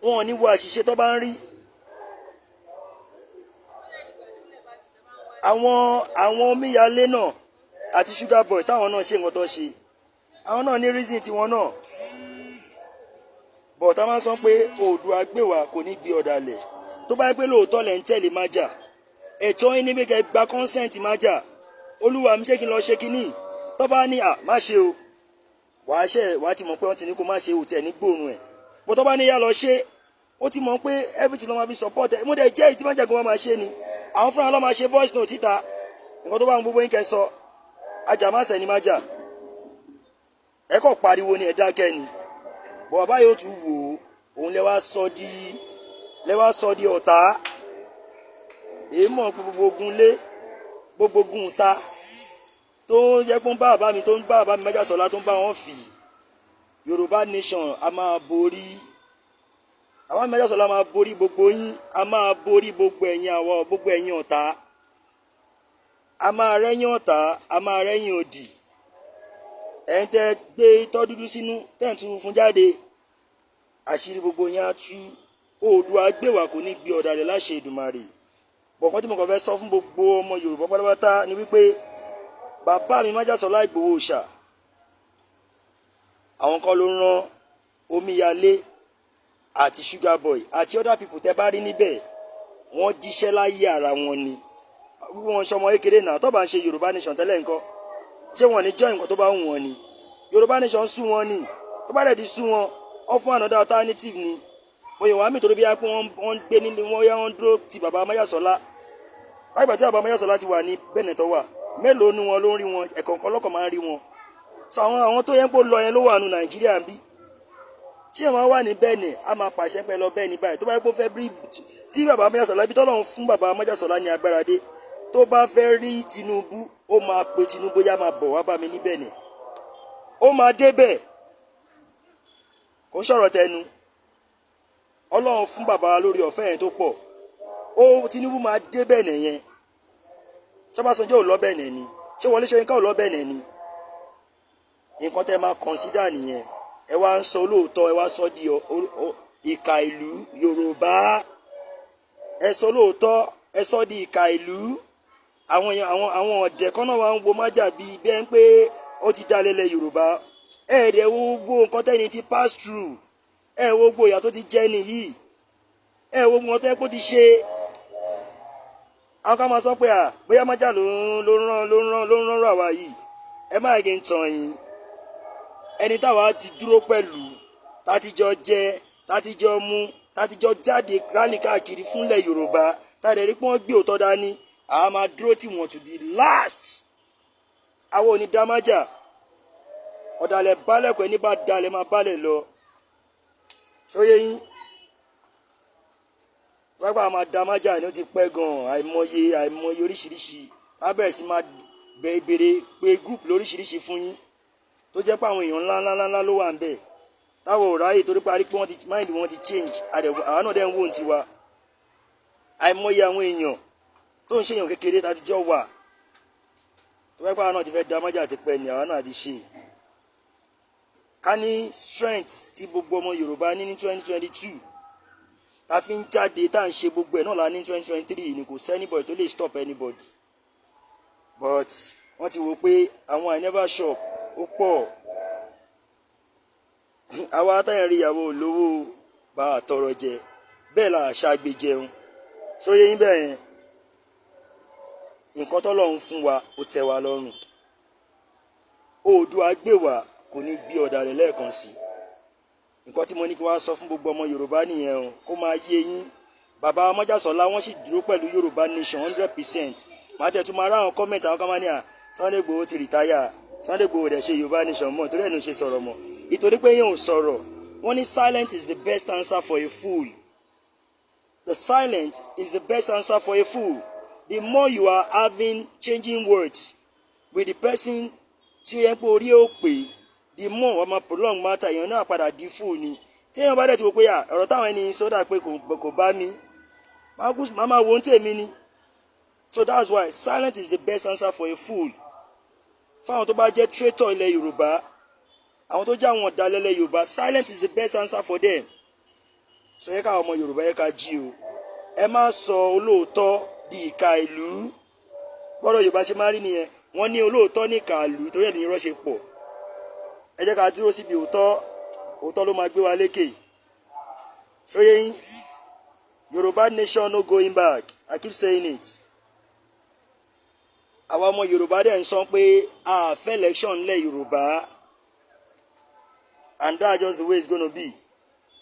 Wọn ò ní wo àṣìṣe tó bá ń rí. Àwọn omíyalé náà àti ṢÀGBỌ táwọn náà ṣe nǹkan tó ṣe, àwọn náà ní reason tiwọn náà. But a máa sọ pé Oòduà gbé wa kò ní gbé ọ̀dàlẹ̀. Tó bá yẹ pé lóòótọ́ lẹ̀ ń tẹ̀lé májà, ẹ̀tọ́ yín ní pé kẹ́ gba consent májà. Olúwa mi ṣé kí n lọ ṣe kíní. Tó bá ní má ṣe o, wàá ti mọ̀ pé wọ́n ti ní kó má ṣe o tẹ̀ ní gbóòórùn ẹ̀. Bó tó bá ní yá lọ ṣe, ó ti mọ̀ pé everything ló máa fi support ẹ̀ mo dẹ̀ jẹ́rìí tí májàgún wọn máa ṣe ni àwọn fúnra lọ́ máa ṣe voice note títa nǹkan tó bá ń gbogbo yín kẹ́ sọ ajá má sẹ́ni má jà ẹ kọ́ pariwo ni ẹ dákẹ́ ni bọ̀ bàbá yóò tún wò ó òun lẹ wá sọ di ọ̀tá èèmọ̀ gbogbo ogun lé gbogbo ogun ta tó yẹ kó ń bá bàbá mi tó ń bá bàbá mi Májàsọ́lá tó ń bá wọn fì Yorùbá nation a máa borí àwọn Májàsọ́lá máa borí gbogbo yín a máa borí gbogbo ẹ̀yin ọ̀tá a máa rẹ́yìn ọ̀tá a máa rẹ́yìn òdì ẹ̀yin tẹ́ gbé itọ́ dúdú sínú tẹ́ǹtù fún jáde àṣírí gbogbo yín á tú Oòduà gbèwà kò ní gbé ọ̀dàlẹ̀ láṣẹ Èdùmàrè bọ̀kan tí mo kàn fẹ́ sọ fún gbogbo ọmọ Yorùbá pátápátá ni wípé bàbá mi Májàsọ́lá Ìgbòho Òòṣà àwọn kan ló rán Omíyalé àti ṢÀGBỌ àti other people tẹ́ bá rí níbẹ̀ wọ́n jíṣẹ́ láyé ara wọn ni wọ́n ṣọmọ kékeré náà tó bá ń ṣe Yorùbá nation tẹ́lẹ̀ nǹkan ṣé wọ́n ní join nǹkan tó bá wù wọ́n ni Yorùbá nation sú wọn ni tó bá dẹ̀ ti sú wọn wọ́n fún another alternative ni oyè wàá mi torí bí i pé wọ́n gbé nílé wọ́n dúró ti bàbá Májàsọ́lá láìpẹ́ tí bàbá Májàsọ́lá ti wà ní bẹ́ẹ̀ tó wà mélòó ni wọn ló ń rí wọn ẹ̀kọ̀ọ̀kan lọ́kàn máa ń rí wọn so àwọn tó yẹn pé lọ yẹn ló wà nù Nàìjíríà ń bí tí ẹ máa wà ní bẹ́ẹ̀nì a máa pàṣẹ pẹ́ lọ bẹ́ẹ̀ni báyìí tó bá yẹ kó fẹ́ bí tí bàbá Májàsọ́lá ibi tọ́lọ́run fún bàbá Májàsọ́lá ní agbára dé tó bá fẹ́ rí Tinubu ó máa pe Tinubu yá máa bọ̀ wá bá mi ní bẹ́ẹ̀ni ó máa débẹ̀ kò sọ̀rọ̀ tẹnu Ọlọ́run fún bàbá lórí ọ̀fẹ́ yẹn tó pọ̀ ó Tinubu máa débẹ̀ nìyẹn Ṣọ́básanjọ́ ò lọ́bẹ̀ nẹ̀ ni ṣé Wọlé Ṣóyínká ò lọ́bẹ̀ nẹ̀ ni nǹkan tẹ́ máa consider nìyẹn ẹ wá ń sọ lóòótọ́ ẹ wá sọ di ìkà ìlú Yorùbá ẹ sọ lóòótọ́ ẹ sọ di ìkà ìlú àwọn ọ̀dẹ̀ kan náà wá ń wo májà bíi bẹ́ẹ̀ ń pé ó ti dá lẹ́lẹ̀ Yorùbá ẹ̀ẹ́dẹ̀ wo gbogbo nǹkan tẹ́ni ti pass through ẹ̀ wo gbogbo ìyà tó ti jẹ́ nìyí ẹ̀ wo gbogbo nǹkan tó ti ṣe àwọn kan máa sọ pé bóyá májà ló ń rán àwa yìí ẹ má gé ń tàn yín ẹni táwa ti dúró pẹ̀lú tátijọ́ jẹ tátijọ́ mú tátijọ́ jáde rálì káàkiri fúnlẹ̀ Yorùbá tàdé rí pé wọ́n gbé òótọ́ dání àwa máa dúró tí wọ́n to the last àwọn ò ní dá májà ọ̀dàlẹ̀ balẹ̀ pẹ̀ ní bá dalẹ̀ máa balẹ̀ lọ ṣóyé yín wágbà máa da májà ni ó ti pẹ́ gan-an àìmọye oríṣiríṣi lábẹ̀rẹ̀ sí máa béèrè pé group lóríṣiríṣi fún yín tó jẹ́ pé àwọn èèyàn ńlá ló wà ń bẹ̀ táwọn ò ráyè torí parí pé mind wọn ti change àwọn náà dẹ̀ ń wò ní tiwa àìmọye àwọn èèyàn tó ń ṣèyàn kékeré tàtijọ́ wà tó fẹ́ pé àwọn náà ti fẹ́ da májà ti pẹ́ ni àwọn náà ti ṣe ká ní strength tí gbogbo ọmọ Yorùbá ní 2022 ta fi ń jáde tá à ń ṣe gbogbo ẹ̀ náà la ní 2023 ni kò sẹ́nibọ̀dì tó lè stop anybody but wọ́n ti wò pé àwọn I never shop ó pọ̀ àwa táyà rí ìyàwó olówó bá a tọrọ jẹ bẹ́ẹ̀ la ṣàgbé jẹun sóyè yín bẹ́ẹ̀ yẹn nǹkan tọ́lọ́run fún wa ó tẹ́ wa lọ́rùn Oòduà gbèwà kò ní gbé ọ̀dàlẹ̀ lẹ́ẹ̀kan sí nǹkan tí mo ní kí wọ́n sọ fún gbogbo ọmọ Yorùbá nìyẹn o kó máa yé yín bàbá Májàsọ́lá wọ́n sì dúró pẹ̀lú Yorùbá nation 100% màá tẹ̀ tún máa ráwọn kọ́mẹ̀ntì àwọn kan máa ní Sunday Igboho ti rìtáyà Sunday Igboho dẹ̀ ṣe Yorùbá nation mọ́ torí ẹ̀nu ṣe sọ̀rọ̀ mọ́ ìtorí pé yẹn ò sọ̀rọ̀ wọ́n ní silence is the best answer for a fool the silence is the best answer for a fool the more you are having changing words with the person tí yẹn pé orí ó pè the more wọ́n máa prolong matter èèyàn náà padà di fool ni tí èèyàn bá dẹ̀ ti wò pé ọ̀rọ̀ táwọn ẹni sọ́dà pé kò bá mi máa wo ń tèmi ni so that's why silence is the best answer for a fool fáwọn tó bá jẹ́ traitor ilẹ̀ Yorùbá àwọn tó jẹ́ àwọn ọ̀dàlẹ̀ ilẹ̀ Yorùbá silence is the best answer for them so yẹ ká ọmọ Yorùbá yẹ ká jí o ẹ má sọ olóòótọ́ di ìka ìlú gbọ́dọ̀ Yorùbá ṣe máa rí nìyẹn wọ́n ní olóòótọ́ ní ìka ìlú torí ẹ̀ ní irọ́ ṣe pọ̀ ẹ jẹ́ ká dúró síbi òótọ́ ló máa gbé wa lékè ṣóyé yín Yorùbá nation no going back I keep saying it àwọn ọmọ Yorùbá dẹ̀ ń sọ pé a fẹ́ election lẹ̀ Yorùbá and that's just the way it's gonna be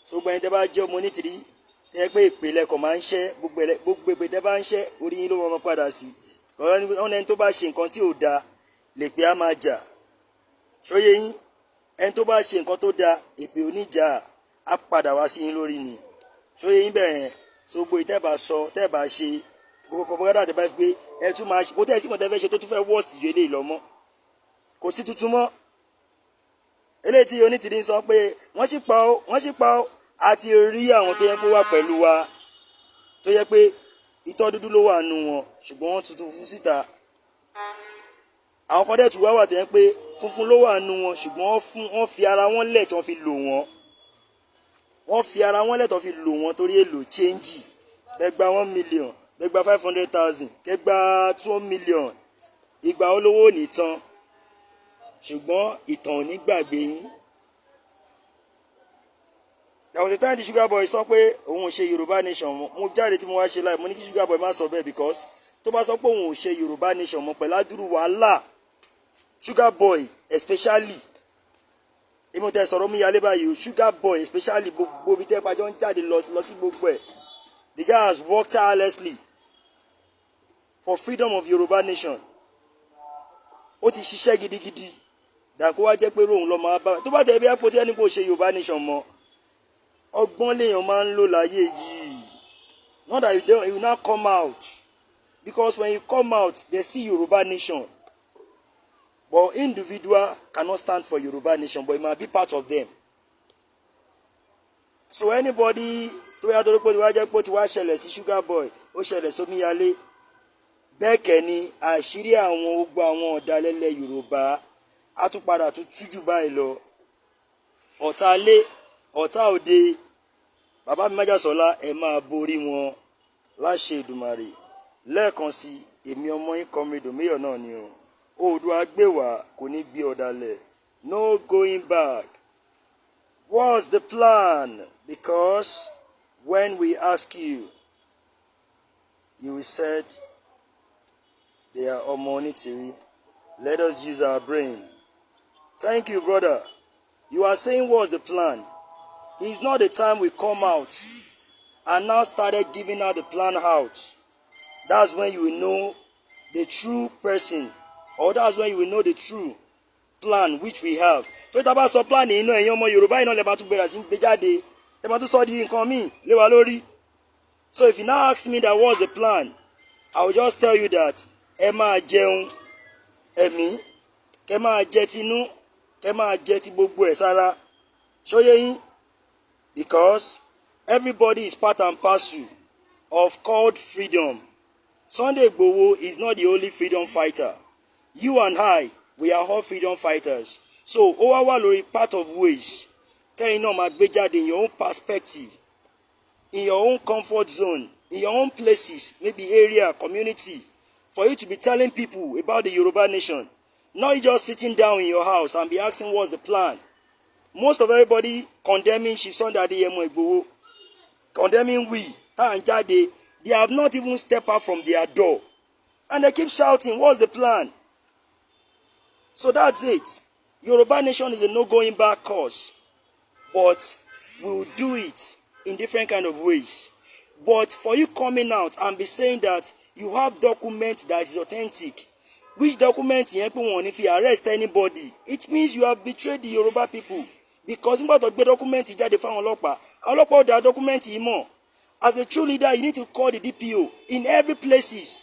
so gbẹ̀yìn tẹ́ bá jẹ́ ọmọ onítìrí tẹ́ pé ìpìlẹ̀ kan máa ń ṣẹ́ gbogbo èpè tẹ́ bá ń ṣẹ́ orí yín ló máa padà sí ọ̀nà ẹni tó bá ṣe nǹkan tí ò da lè pé á máa jà ṣóyé yín ẹni tó bá ṣe nǹkan tó da èpè oníjà á padà wá sí yín lórí ni ṣóyé yín bẹ́ẹ̀ yẹn so gbogbo ìtẹ́ bá sọ tẹ́ bá ṣe gbogbo propaganda tẹ́ bá fi pé ẹ tún máa ṣe kó tẹ́ sí mọ̀ tẹ́ fẹ́ ṣe tó tún fẹ́ worst ju eléyìí lọ mọ́ kò sí tuntun mọ́ eléyìí tí onítìrí ń sọ pé wọ́n sì pa ó àti rí àwọn tó yẹ kó wà pẹ̀lú wa tó yẹ pé ìtọ́ dúdú ló wà nù wọn ṣùgbọ́n wọ́n tuntun fún síta àwọn kan dẹ̀ tún wá wà tó yẹ pé funfun ló wà nù wọn ṣùgbọ́n wọ́n fi ara wọn lẹ̀ tí wọ́n fi lò wọ́n fi ara wọn lẹ̀ tí wọ́n fi lò wọ́n torí èlò change gbẹgbà 1 million gbẹgbà 500,000 gbẹgbà 2 million ìgbà olówó ò ní tán ṣùgbọ́n ìtàn ò ní gbàgbé yín. There was a time the Sugar Boy sọ pé òun ò ṣe Yorùbá nation mo jáde tí mo wá ṣe láì mo ní kí Sugar Boy má sọ bẹ́ẹ̀ because tó bá sọ pé òun ò ṣe Yorùbá nation mọ́ pẹ̀lú àdúrú wàhálà Sugar Boy especially ìmọ̀tẹ́ sọ̀rọ̀ mi yálé báyìí o Sugar Boy especially gbogbo ibi tẹ́ pàjọ́ ń jáde lọ sí gbogbo ẹ̀ the guy has worked tirelessly for freedom of Yorùbá nation ó ti ṣiṣẹ́ gidigidi dàkó wá jẹ́ pé róun lọ máa bá tó bá tẹ̀ bí ẹ́ pọ́tẹ́ ní kò ṣe Yorùbá nation mọ́ ọgbọ́n lèèyàn máa ń lò láyé yìí not that you will not come out because when you come out they see Yorùbá nation but individual cannot stand for Yorùbá nation but it might be part of them so anybody tó yá torí pé wá jẹ́ pé ó ti wá ṣẹlẹ̀ sí Sugar Boy ó ṣẹlẹ̀ sómíyalé bẹ́ẹ̀ kẹ́ ni àṣírí àwọn gbogbo àwọn ọ̀dàlẹ̀lẹ̀ Yorùbá á tún padà tún tújù báyìí lọ ọ̀tá lé ọ̀tá òde bàbá mi májàsọ́lá ẹ máa borí wọn láṣẹ Èdùmàrè lẹ́ẹ̀kan sí èmi ọmọ yín Comrade Omayor náà ni o Oòduà gbè wá kò ní gbé ọ̀dàlẹ̀ no going back. What's the plan? Because when we ask you, you will said they are ọmọ onítìrí. Let us use our brain. Thank you, brother. You are saying what's the plan? It's not the time we come out and now started giving out the plan out. That's when you will know the true person, or that's when you will know the true plan which we have. Tó tá bá sọ plan yìí náà ẹ̀yin ọmọ Yorùbá iná lè bá tún gbéra sí gbé jáde tẹ́ bá tún sọ di nǹkan míì lé wa lórí. So if you now ask me that what's the plan, I will just tell you that ẹ máa jẹun ẹ̀mí kẹ́ máa jẹ tinú kẹ́ máa jẹ ti gbogbo ẹ̀ sára ṣóyé yín because everybody is part and parcel of called freedom. Sunday Igboho is not the only freedom fighter. You and I, we are all freedom fighters. So ó wá wà lórí part of ways tẹ́yìn náà máa gbé jáde in your own perspective, in your own comfort zone, in your own places, maybe area, community, for you to be telling people about the Yoruba nation. Not just sitting down in your house and be asking what's the plan. Most of everybody condemning Chief Sunday ADEYEMO Igboho, condemning we, Jade, they have not even stepped out from their door. And they keep shouting, what's the plan? So that's it. Yoruba nation is a no going back cause. But we will do it in different kind of ways. But for you coming out and be saying that you have documents that is authentic, which document if you arrest anybody, it means you have betrayed the Yoruba people. Because nígbà tó gbé document jáde fáwọn ọlọ́pàá ò dá document yìí mọ̀. As a true leader, you need to call the DPO in every places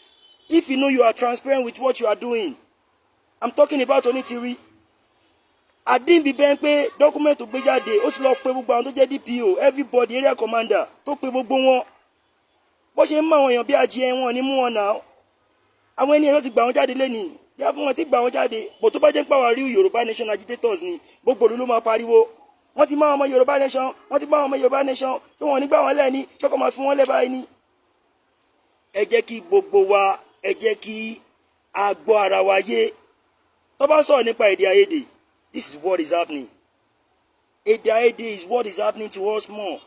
if you know you are transparent with what you are doing. I'm talking about onítìrí. Àdínbí bẹ́ẹ̀ pé document tó gbé jáde ó ti lọ pé gbogbo àwọn tó jẹ́ DPO, everybody, area commander tó pé gbogbo wọn. Bó ṣe ń mọ àwọn èèyàn bí ajé wọn ní mú wọn náà. Àwọn ènìyàn ti gbà wọn jáde lẹ́nìí. Yá fún wọn ti gbà wọn jáde. Bó tó bá jẹ́ ń pàwọ́ rí Yorùbá nation agitators ni gbogbo ló máa pariwo. Wọ́n ti máa ọmọ Yorùbá nation, wọ́n ti máa ọmọ Yorùbá nation tí wọ́n ní gbà wọ́n lẹ́ni ṣọ́kọ́ máa fi wọ́n lẹ́ báyìí ni. Ẹ jẹ́ kí gbogbo wa, ẹ jẹ́ kí a gbọ́ ara wa yé. Tó bá sọ̀rọ̀ nípa èdè àìyedè, this is what is happening. Ede Yòrùbá is what is happening to us more.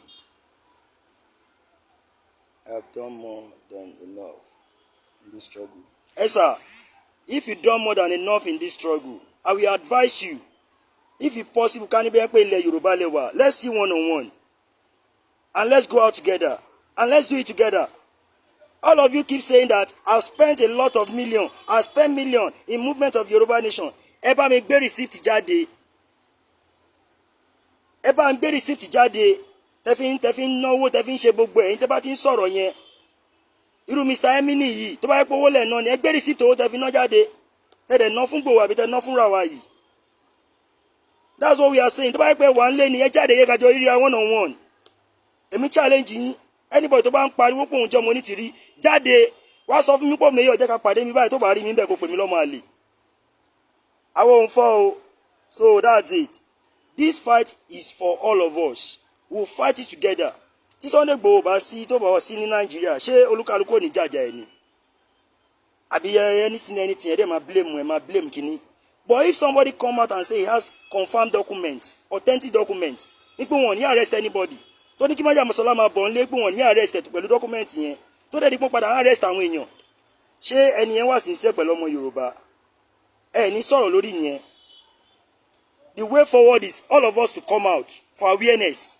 I have done more than enough in this struggle. Yes, sir. If you done more than enough in this struggle, I will advise you, if it's possible, can you be able to Yoruba lewa? Let's see one-on-one. And let's go out together. and let's do it together. All of you keep saying that I've spent a lot of million, I've spent million in movement of Yoruba nation. Ẹ bá mi gbé receipt jáde. Ẹ bá mi gbé receipt jáde. Tẹ́fín náwó, tẹ́fín ṣe gbogbo ẹ̀yin tẹ́ bá ti ń sọ̀rọ̀ yẹn. Irú Mr. Emini yìí tó bá yẹ pé owó lẹ̀ náà ni ẹ gbé receipt owó tẹ́fín náà jáde. Tẹ́lẹ̀ ná fún Igboho àbí tẹ́ ná fún Rawa yìí. That's what we are saying. Tó bá yẹ pé wà ń lé ni ẹ jáde yẹ kájọ ríra one on one. Èmi challenge yín. Anybody tó bá ń pariwo pé òun jẹ́ ọmọ onítìrí jáde wá sọ fún mi pé Omayor jẹ́ ká pàdé mi báyìí tó bá rí mi bẹ́ẹ̀ kó pè mí lọ́mọ àlè. Àwọn òun fọ́ o. So that's it. This fight is for all of us. We will fight it together. Tí Sunday Igboho bá sí tó bá wá sí ní Nàìjíríà ṣé olúkálùkù ò ní jàjà ẹ̀ ni? Àbí anything ẹ̀ dẹ̀ máa blame kínní. But if somebody come out and say he has confirmed documents, authentic documents, ní pé wọn ò ní arrest anybody. Tó ní kí májà mọ̀sálá máa bọ̀ nílé pé wọ́n ní arrest pẹ̀lú dọ́kúmẹ́ǹtì yẹn tó dẹ̀ di pé padà arrest àwọn èèyàn ṣé ẹni yẹn wà sí iṣẹ́ pẹ̀lú ọmọ Yorùbá ẹ ní sọ̀rọ̀ lórí yẹn. The way forward is all of us to come out for awareness.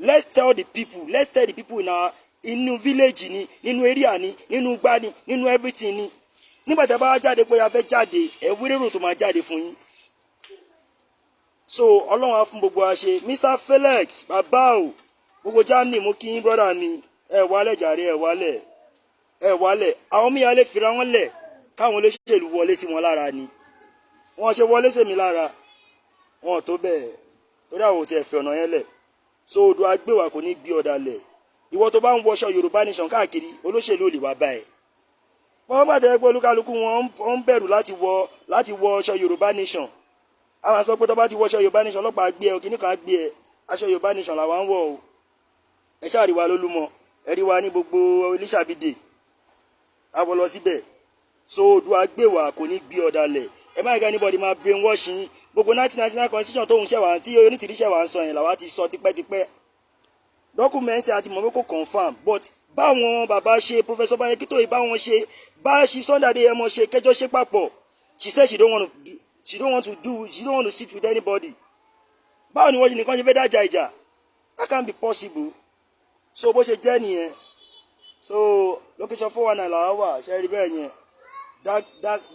Let's tell the people in our inú village ni nínú area ni nínú gbá ni nínú everything ni nígbà tí a bá jáde pé a fẹ́ jáde ẹ wérèrò tó máa jáde fún yín. So Ọlọ́run á fún gbogbo wa ṣe. Mr. Felix bàbá o gbogbo Germany mo kí yín brother mi ẹ wálẹ̀ jàre ẹ wálẹ̀ àwọn míì lè fira wọn lẹ̀ káwọn olóṣèlú wọlé sí wọn lára ni wọ́n ṣe wọlé sí mi lára wọn tó bẹ́ẹ̀ torí àwọn ò tiẹ̀ fẹ́ ọ̀nà yẹn lẹ̀. So odò agbéwà kò ní gbé ọ̀dà lẹ̀. Ìwọ tó bá ń wọṣọ Yorùbá nation káàkiri olóṣèlú ò lè wá bá ẹ. Wọ́n bá tẹ́ pé olúkálukú wọn ń bẹ̀rù láti wọ aṣọ Yorùbá nation. Àwọn sọ pé tó bá ti wọṣọ Yorùbá nation ọlọ́pàá gbé ẹ òkìní kan gbé ẹ aṣọ Yorùbá nation làwọn ń wọ̀ o. Ẹ ṣáà rí wa lólúmọ ẹ rí wa ní gbogbo Oníṣàbídè àwọ̀ lọ síbẹ̀. So odò agbéwà kò ní gbé ọ̀dà lẹ̀. Ẹ má yẹ ká anybody máa brainwash yín. Gbogbo 1999 constitution tóun ṣẹ̀wá tí onítìrí ṣẹ̀wá ń sọ yẹn làwa ti sọ tipẹ́tipẹ́. Dọ́kúmẹ̀ntì àti mọ̀ pé kò confam but báwọn bàbá ṣe Professor Bayekito yìí báwọn ṣe bá ṣe Sunday Adeyemo ṣe kẹjọ ṣe papọ̀. She said she don't want to sit with anybody. Báwo ni wọ́n ṣe nìkan ṣe fẹ́ dájà ìjà? That can't be possible. So bó ṣe jẹ́ nìyẹn. So location 419 làwa wà ṣe rí bẹ́ẹ̀ yẹn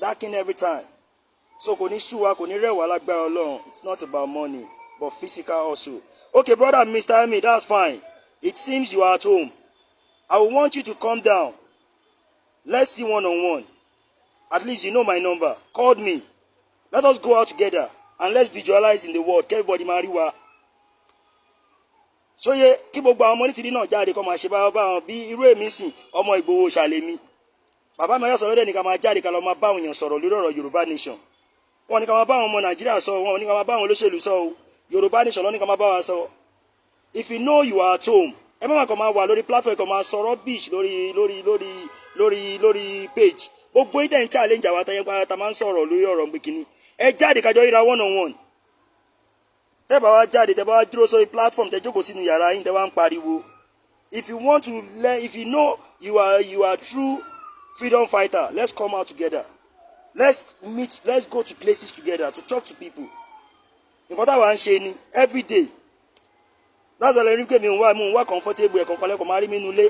darken every time. So kò ní sú wa kò ní rẹwà lágbára Ọlọ́run. It's not about money but physical also. Okay brother Mr. Emi, that's fine. It seems you are at home. I will want you to come down. Let's see one on one. At least you know my number. Call me. Let us go out together and let's visualize in the world. Everybody marry wa. So ye kí gbogbo àwọn ọmọ nítìrí náà jáde kó máa ṣe bá wọn bí irú èmi sìn ọmọ Ìgbòho ṣàlèmí. Bàbá mi sọ̀rọ̀ dẹ̀ ní ká máa jáde ká lọ máa bá àwọn èèyàn sọ̀rọ̀ lórí ọ̀rọ̀ Yorùbá nation. Wọ́n ní ká máa bá àwọn ọmọ Nàìjíríà sọ, wọ́n ní ká máa bá àwọn olóṣèlú sọ o. Yorùbá nation ló ní ká máa bá wa sọ. If you know you are at home, ẹ má máa kàn máa wà lórí platform kàn máa sọ̀rọ̀ beach lórí page. Gbogbo ìtẹ̀ ń challenge àwọn àtàyẹ̀ pa ta máa ń sọ̀rọ̀ lórí ọ̀rọ̀ gbẹ̀kìnní. Ẹ jáde kájọ ríra one on one. Tẹ́ bá wá jáde, tẹ́ bá wá dúró sórí platform, tẹ́ jókòó sínú yàrá yín, tẹ́ wá ń pariwo. If you want to learn, if you know you are true freedom fighter, let's come out together. Let's meet, let's go to places together to talk to people. Nǹkan táwa ń ṣe ni every day. That's why I pé mi ń wá comfortable ẹ̀kan kan lẹ́kọ̀ọ́ máa rí mi nínú ilé.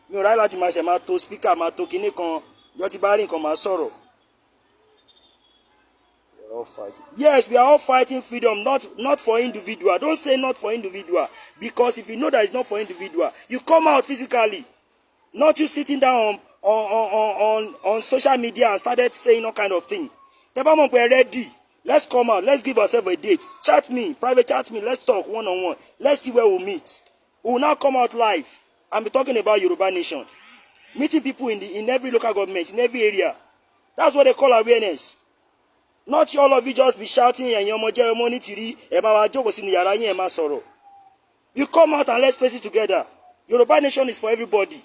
Mi ò ráyè láti máa ṣe máa to speaker máa to kinní kan yọ ti bá rí nǹkan máa sọ̀rọ̀. We are all fighting. Yes, we are all fighting freedom, not for individual. Don't say not for individual because if you know that it's not for individual, you come out physically. Not you sitting down on social media and started saying all kind of thing. Tẹ́ bá mọ̀ pé ready. Let's come out. Let's give ourselves a date. Chat me, private chat me. Let's talk one on one. Let's see where we'll meet. We will now come out live and be talking about Yoruba nation. Meeting people in every local government, in every area. That's what they call awareness. Not all of you just be shouting and your money tiri. You come out and let's face it together. Yoruba nation is for everybody.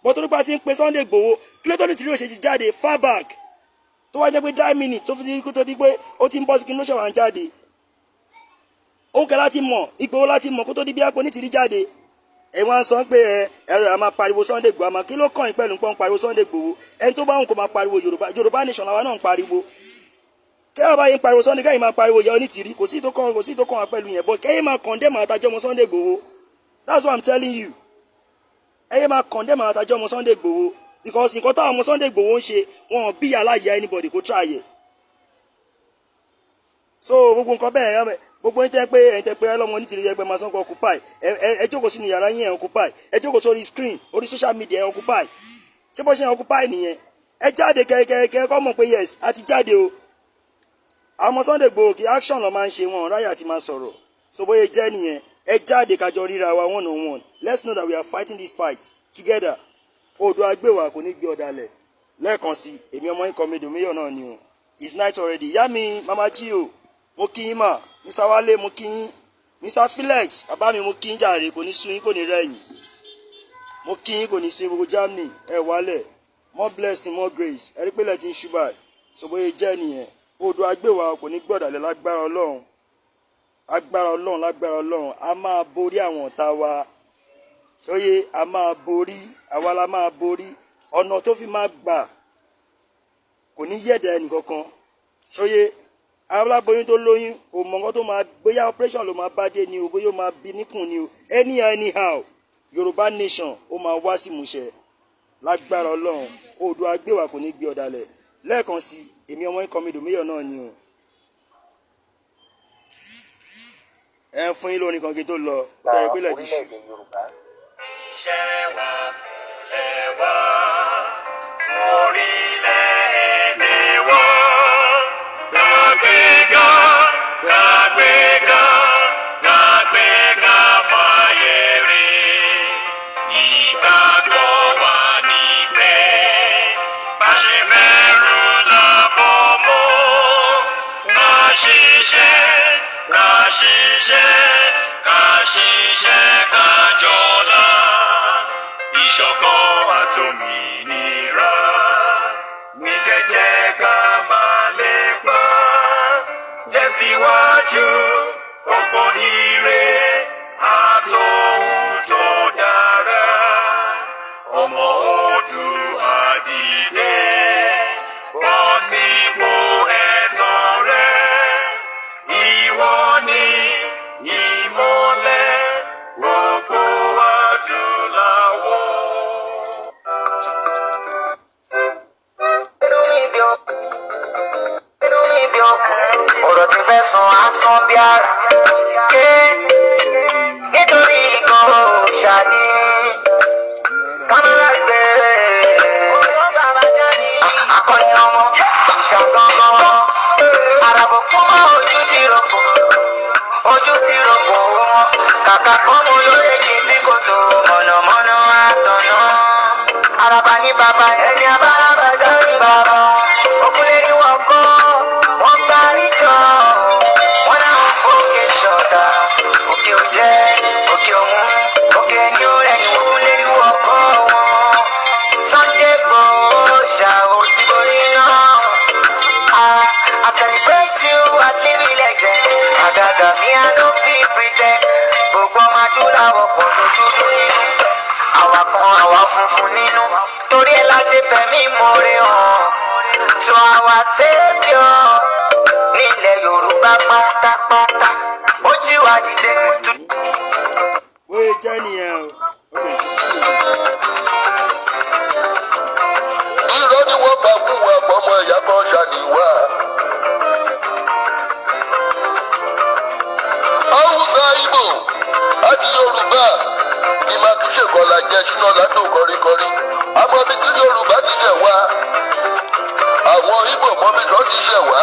But the party in Sunday Igboho, Clayton tiri o ṣe jáde far back. Tó wá jẹ́ pé 9 minutes tó fi di pé ó ti ń bọ́ sí kí ló ṣe wà ń jáde. Ó kẹ́ láti mọ̀ Ìgbòho láti mọ̀ kó tó di bí àpò ní tìrí jáde. Ẹ wá ń sọ pé ẹ̀rọ àmà pariwo Sunday Igboho àmà kí ló kàn yín pẹ̀lú pọ́n pariwo Sunday Igboho. Ẹni tó bá ń kó máa pariwo Yorùbá nation làwa náà ń pariwo. Kẹ́yìn bá yín pariwo Sunday kẹ́yìn máa pariwo ìyá onítìrí kò sí tó kàn wá pẹ̀lú yẹn bọ́ kẹ́yìn máa condemn àtàjọ́ ọmọ Sunday Igboho. That's what I'm telling you. ẹyẹ máa condemn àwọn àtàjọ ọmọ Sunday Igboho because nǹkan táwọn ọmọ Sunday Igboho ń ṣe wọn bí aláya anybody kó try ẹ̀. So gbogbo nǹkan bẹ́ẹ̀ gbogbo ń tẹ́ pé ẹ̀ ń tẹ́ pé ọlọ́mọ ní tìrìyẹ ẹgbẹ́ máa sọ́kọ̀ occupy ẹ jókòó sínú yàrá yín ẹ̀ occupy ẹ jókòó sórí screen orí social media ẹ̀ occupy ṣé bó ṣe ẹ̀ occupy nìyẹn ẹ jáde kẹ́kẹ́kẹ́ kọ́ mọ̀ pé yes a ti jáde o. àwọn ọmọ Sunday Igboho kí action lọ máa ń ṣe wọn ráyà ti máa sọ̀rọ̀ so bóyá jẹ́ nìyẹn ẹ jáde kájọ ríra wa one on one let's know that we are fighting this fight together. Oòduà agbèwà kò ní gbé ọ̀dàlẹ̀ lẹ́ẹ̀kan sí èmi ọmọ ikọ̀ mi Omayor náà ni o it's night already ìyá mi mama jí o mo kí yín mà Mr. Wale mo kí yín Mr. Felix bàbá mi mo kí yín jàre kò ní sú yín kò ní rẹ̀yìn mo kí yín kò ní sú yín gbogbo Germany ẹ wálẹ̀ more blessing more grace ẹ rí pé lẹ́ẹ̀tì ń ṣùgbà so bóyá jẹ́ nìyẹn Oòduà agbèwà kò ní gbé ọ̀dàlẹ̀ lágbára Ọlọ́run lágbára Ọlọ́run a máa borí àwọn ọ̀tá wa sóye a máa borí àwa la máa borí ọ̀nà tó fi máa gbà kò ní yẹ̀dẹ̀ ẹnìkankan sóye aláboyún tó lóyún kò mọ nǹkan tó máa bóyá operation ló máa bá dé ni o bóyá ó máa bí níkùn ni o anyhow Yorùbá nation ó máa wá sí ìmúṣẹ lágbára Ọlọ́run Oòduà agbèwà kò ní gbé ọ̀dàlẹ̀ lẹ́ẹ̀kan sí èmi ọmọ ikọ̀ mi Omayor náà ni o. ẹ fún yín lórí kan kí n tó lọ tẹ ìpínlẹ̀ ti ṣù. Iṣẹ́ wa fúnlẹ̀ wá orílẹ̀-èdè wa. Kàgbéga, kàgbéga, kàgbéga fáyé rí. Ìgbàgbọ́ wa ní pé bá ṣe bẹ̀rù lábọ̀ mọ́. Ká ṣiṣẹ́, ká ṣiṣẹ́, ká ṣiṣẹ́ ká jọlá. Ìṣọ̀kan àtòmìnira ní kẹ́jẹ́ ká máa lépa. Tẹ̀síwájú gbogbo ire àtòhun tó dára. Ọmọ Oòduà dìde bọ́ sípò ẹ̀tọ́ rẹ̀. Ìwọ ni ìmọ́lẹ̀ gbogbo adúláwọ̀. Ọ̀rọ̀ tí fẹ́ san asán bí ara. Nítorí ìkan òòṣà ni kámẹ́rà gbé. Akọni ọmọ ìṣàgángan. Àràbọ̀ fún mọ́ ojú ti rọ̀pọ̀. Ojú ti rọ̀pọ̀ wọn. Kàkà kan mo lóye kí n sí kòtò. Mọ̀nàmọ́ná àtọ̀nà. Àràbà ní bàbá ẹni abárabàjá ní bàbá. Òkúlé ni wọ́n kọ́. Wọ́n gbá níjọ. Wọ́n náà ń fòkè ṣọ̀dá. Òkè òjẹ́, òkè òmù. Òkè ní ó rẹ̀yìn òkúlé ni wọ́n kọ́ wọn. Sunday Igboho ṣàwò tí borí náà. I celebrate you as living legend. Àgàgà mi I no fit pretend. Gbogbo ọmọ adúláwọ̀ pọ̀ lójú nínú. Àwa kan àwa funfun nínú. Torí ẹ̀ la ṣe fẹ̀mí ìmoore hàn. So our saviour nílẹ̀ Yorùbá pátápátá. Ó ṣì wá dìde tó. bóyá jẹ́ nìyẹn o. Irọ́ ni wọ́n bá fún wa pọ̀mọ́ ẹ̀yà kan ṣàníwá. Haúsá, Ìgbò àti Yorùbá ni máa kí ṣèkọlà jẹ́ ṣúná látò kọríkọrí. Àmọ́ bí tí Yorùbá ti ṣẹ̀ wá, àwọn Ìgbò mọ bí tán ti ṣẹ̀ wá.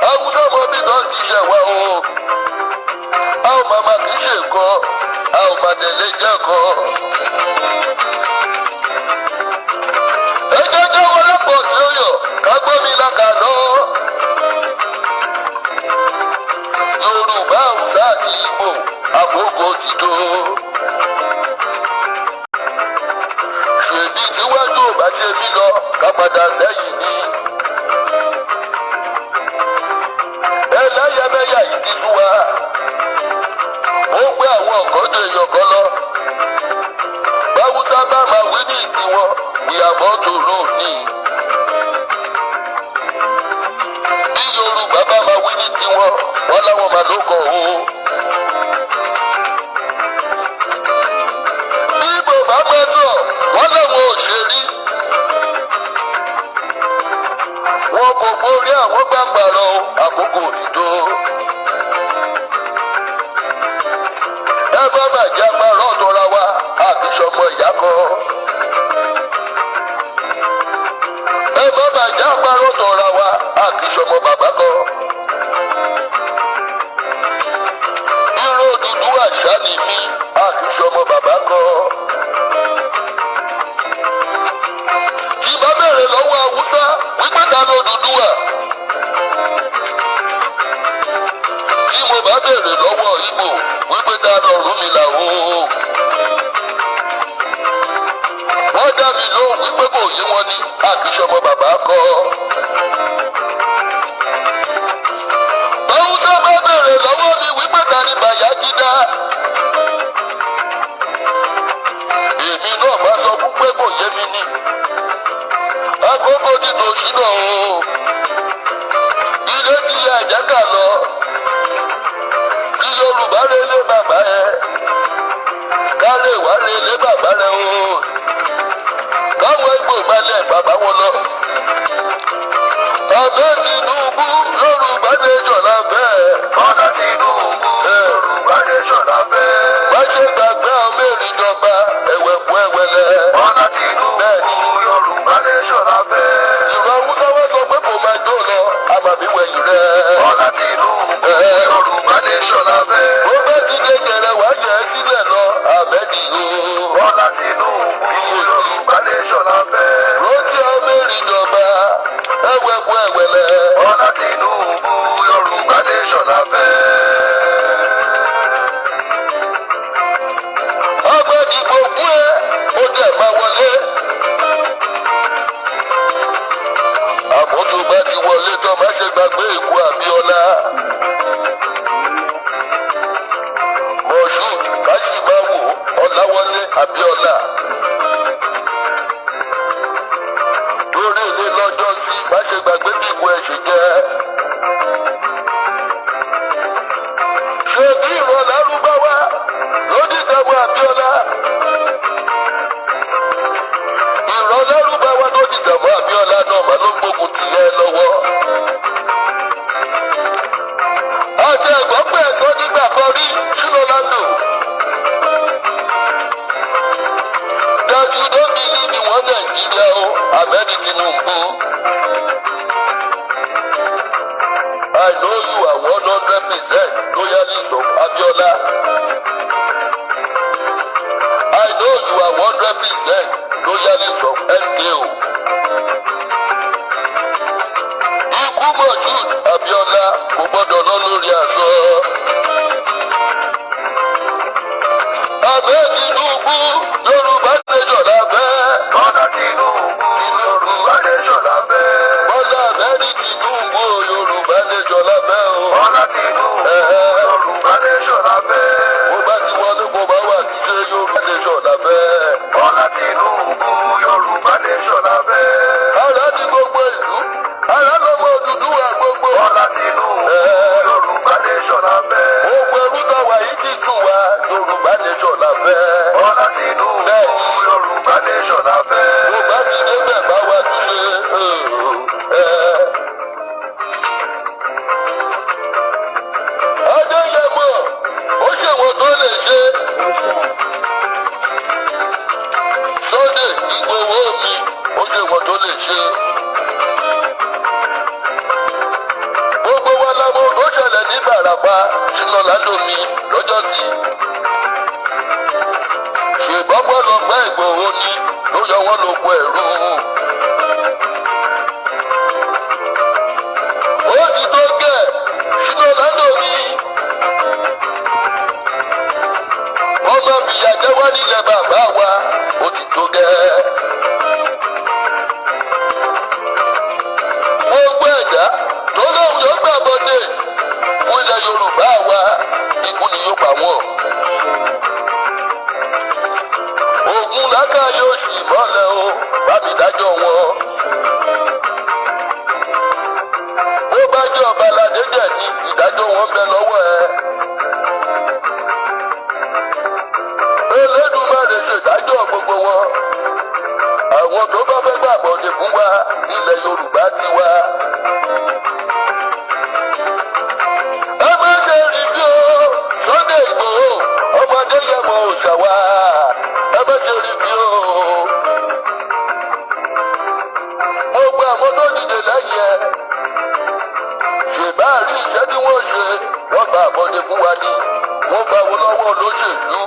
Haúsá mọ bí tán ti ṣẹ̀ wá o. A ò máa kí ṣèkọ, a ò máa tẹ̀lé jẹ́kọ. Ẹ jẹ́ jáwọ́ lápò tí ó yọ, ká gbọ́ mi lákàná. Yorùbá, Haúsá àti Ìgbò, àkókò ti tó. Ṣèbí tíwájú ò bá ṣe mí lọ, ká padà sẹ́yìn ni. Ẹlẹ́yàmẹ̀yà yìí ti sú wa. Ó gbé àwọn nǹkan tó èèyàn kan lọ. Báwùsá bá máa wí ní tiwọn, ìyàbọ̀ tó rò ní. Bí Yorùbá bá máa wí ní tiwọn, wọ́n láwọn máa ló kọ̀ o. Bí ti tó. Ẹ má má jẹ́ apárọ̀ tọ́ra wa àbí sọmọ ìyá kan. Ẹ má má jẹ́ apárọ̀ tọ́ra wa àbí sọmọ bàbá kan. Irú dúdú àṣà ni mí àbí sọmọ bàbá kan. Tí bá bẹ̀rẹ̀ lọ́wọ́ Haúsá wípé ta ló Odùduwà. Tí mo bá bẹ̀rẹ̀ lọ́wọ́ Ìgbò wípé ta ló Ọ̀rúnmìlà o. Wọ́n dá mi lóhùn wípé kò yé wọn ní àbíṣọmọ bàbá kọ́. Haúsá bá bẹ̀rẹ̀ lọ́wọ́ mi wípé ta ni Bàyájídá. Èmi náà bá sọ fún pé kò yé mi ní. Àkókò ti tò ṣínà o. Ilé ti yẹ ẹ̀jẹ̀ kà lọ. Kí Yorùbá relé bàbá ẹ. Kárè wá relé bàbá rẹ o. Káwọn Ìgbò gbalẹ̀ bàbá wọn lọ. Àbẹ́ Tinubu Yorùbá nation la fẹ́. Bọ́lá Tinubu Yorùbá nation la fẹ́. Má ṣe gbàgbé ọmọ ìrìnjọba ẹ̀wẹ̀kú ẹ̀wẹ̀lẹ̀. Bọ́lá Tinubu Yorùbá nation la fẹ́. Ìrọ̀ Haúsá wá sọ pé kò máa jó lọ, àmàmí wẹ̀yìn rẹ̀. Bọ́lá Tinubu Yorùbá nation la fẹ́. Ó bá ti dé gẹ̀rẹ́ wá yẹ ẹ́ sílẹ̀ lọ, àmẹ́dì o. Bọ́lá Tinubu Yorùbá nation la fẹ́. Rántí ọmọ ìrìnjọba ẹ̀wẹ̀kú ẹ̀wẹ̀lẹ̀. Bọ́lá Tinubu Yorùbá nation la fẹ́. Agbẹ́dìgbò gún ẹ, ó dẹ̀ máa wọlé. Àmọ́ tó bá ti wọlé tán má ṣe gbàgbé ikú Abíọ́lá. Moshood Káṣímáwò Ọláwọlé Abíọ́lá. Torí ilé lọ́jọ́ sí má ṣe gbàgbé bí ikú ẹ ṣe jẹ́. Ṣé bí ìran Lárúbáwá ló dìtẹ̀mú Abíọ́lá? Ìran Lárúbáwá tó dìtẹ̀mú Abíọ́lá náà má ló gbógun tì ẹ́ lọ́wọ́. Àti ẹ̀gbọ́n pé ẹ̀sọ́ nígbà kan rí Ṣínà Lando. That you don't believe in one Nigeria o, Ahmed Tinubu. I know you are 100% loyalist of Abiola. I know you are 100% loyalist of MKO. Ikú Moshood Abiola kò gbọ́dọ̀ lọ lórí aṣọ. Ahmed Tinubu Yorùbá nation la fẹ́. Bọ́lá Tinubu Yorùbá nation la fẹ́. Bọ́lá Ahmed Tinubu Yorùbá nation la fẹ́ o. Bọ́lá Tinubu Yorùbá nation la fẹ́. Mo bá ti wọlé kó bá wà tí ṣe Yorùbá nation la fẹ́. Bọ́lá Tinubu Yorùbá nation la fẹ́. Ará ní gbogbo ìlú, ará lọ́mọ Odùduwà gbogbo. Bọ́lá Tinubu Yorùbá nation la fẹ́. Gbogbo ẹrú tàwa yìí ti tù wá Yorùbá nation la fẹ́. Bọ́lá Tinubu Yorùbá nation la fẹ́. Mo bá ti débẹ̀ bá wà tí ṣe. Adéyẹmọ, ó ṣèwọ̀n tó lè ṣe. Sunday Ìgbòho mi, ó ṣèwọ̀n tó lè ṣe. Gbogbo wa la mọ̀ tó ṣẹlẹ̀ ní Ìbàràpá, Ṣínà Lando mi lọ́jọ́sí. Ṣèbọ́pọ̀ lọ́pẹ́ Ìgbòho ni ló yọ wọ́n lóko ẹ̀rú. Ó ti tó gẹ̀, Ṣínà Lando mi. Ọmọ bìyà jẹ́ wá nílẹ̀ bàbá wa, ó ti tó gẹ̀. Gbogbo ẹ̀dá tó lóun yóò gbà bọ́dé fún ilẹ̀ Yorùbá wa, ikú ni yóò pa wọ́n. Ogun lákà yóò ṣì mọ́lẹ̀ o, bá mi dájọ́ wọn. Bó bá jẹ́ ọba aládé jẹ̀ ní ìdájọ́ wọn bẹ lọ́wọ́ ẹ. Elédùmarè ṣèdájọ́ gbogbo wọn. Àwọn tó bá fẹ́ gbàbọ̀dé fún wa nílẹ̀ Yorùbá ti wá. fún wa ni wọ́n gba owó lọ́wọ́ olóṣèlú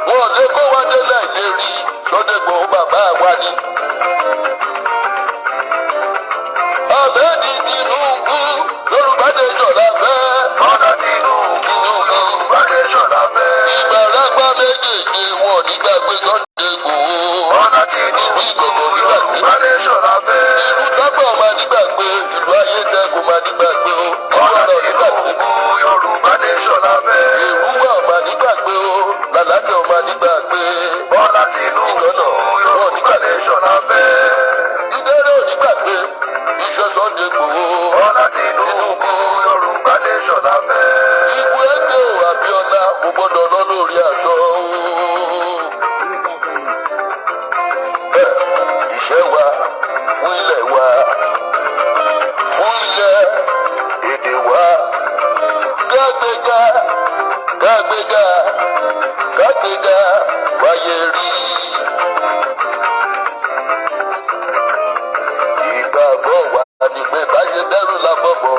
wọn lè kó wa délẹ̀ ìlérí Sunday Igboho bàbá wa ni. Ahmed Tinubu Yorùbá nation la fẹ́. Bọ́lá Tinubu Yorùbá nation la fẹ́. Ìbàràpá méjèèjì wọn nígbàgbé Sunday Igboho. Bọ́lá Tinubu Yorùbá nation la fẹ́. Ìlú Tápà máa nígbàgbé ìlú Ayétẹ́kùn máa nígbàgbé o. Bọ́lá Tinubu Yorùbá nation la fẹ́. Ìlú wa máa nígbàgbé o. Làlásẹ̀ máa nígbàgbé. Bọ́lá Tinubu Yorùbá nation la fẹ́. Ìdẹ́rẹ́ ò nígbàgbé iṣẹ́ Sunday Igboho. Bọ́lá Tinubu Yorùbá nation la fẹ́. Ikú ẹgbẹ́ ò Abíọ́lá kò gbọ́dọ̀ lọ lórí aṣọ o. Iṣẹ́ wa fún ilẹ̀ wa fún ilẹ̀ èdè wa kágbéga kágbéga kágbéga wáyé rí. Ìgbàgbọ́ wa ni pé báyé dẹ́rù lábọ̀bọ̀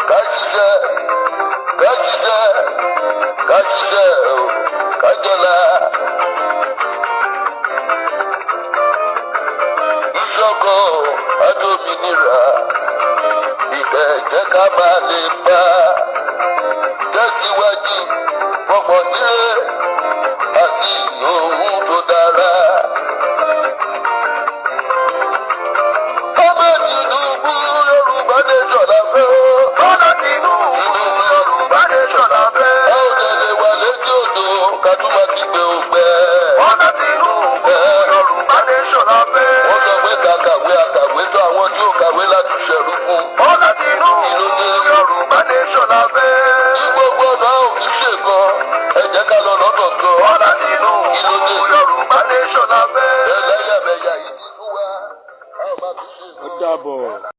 ká ṣiṣẹ́ ká ṣiṣẹ́ ká ṣiṣẹ́ o ká jọlá. Ìṣọ̀kan àtòmìnira ìkẹ̀kẹ́ ká máa lè pa tẹ̀síwájú pọ̀pọ̀ nílé àti ohun tó dára. Ahmed Tinubu Yorùbá nation la fẹ́ o. Bọ́lá Tinubu Yorùbá nation la fẹ́. Ẹ ò tẹ̀lé wa létí odò ká tún máa kígbe ògbẹ́. Bọ́lá Tinubu Yorùbá nation la fẹ́. Wọ́n sọ pé ká kàwé àkàwé tó àwọn tí ò kàwé láti ṣẹ̀rú fún. Bọ́lá Tinubu Yorùbá nation la fẹ́. Ní gbogbo ọ̀nà ò kì í ṣe kan, ẹ jẹ́ ká lọ lọ́dọ̀ tó. Bọ́lá Tinubu Yorùbá nation la fẹ́. Ẹlẹ́yàmẹ̀yà yìí ti sún wa, a ò máa fi ṣe. Ó dàbọ̀.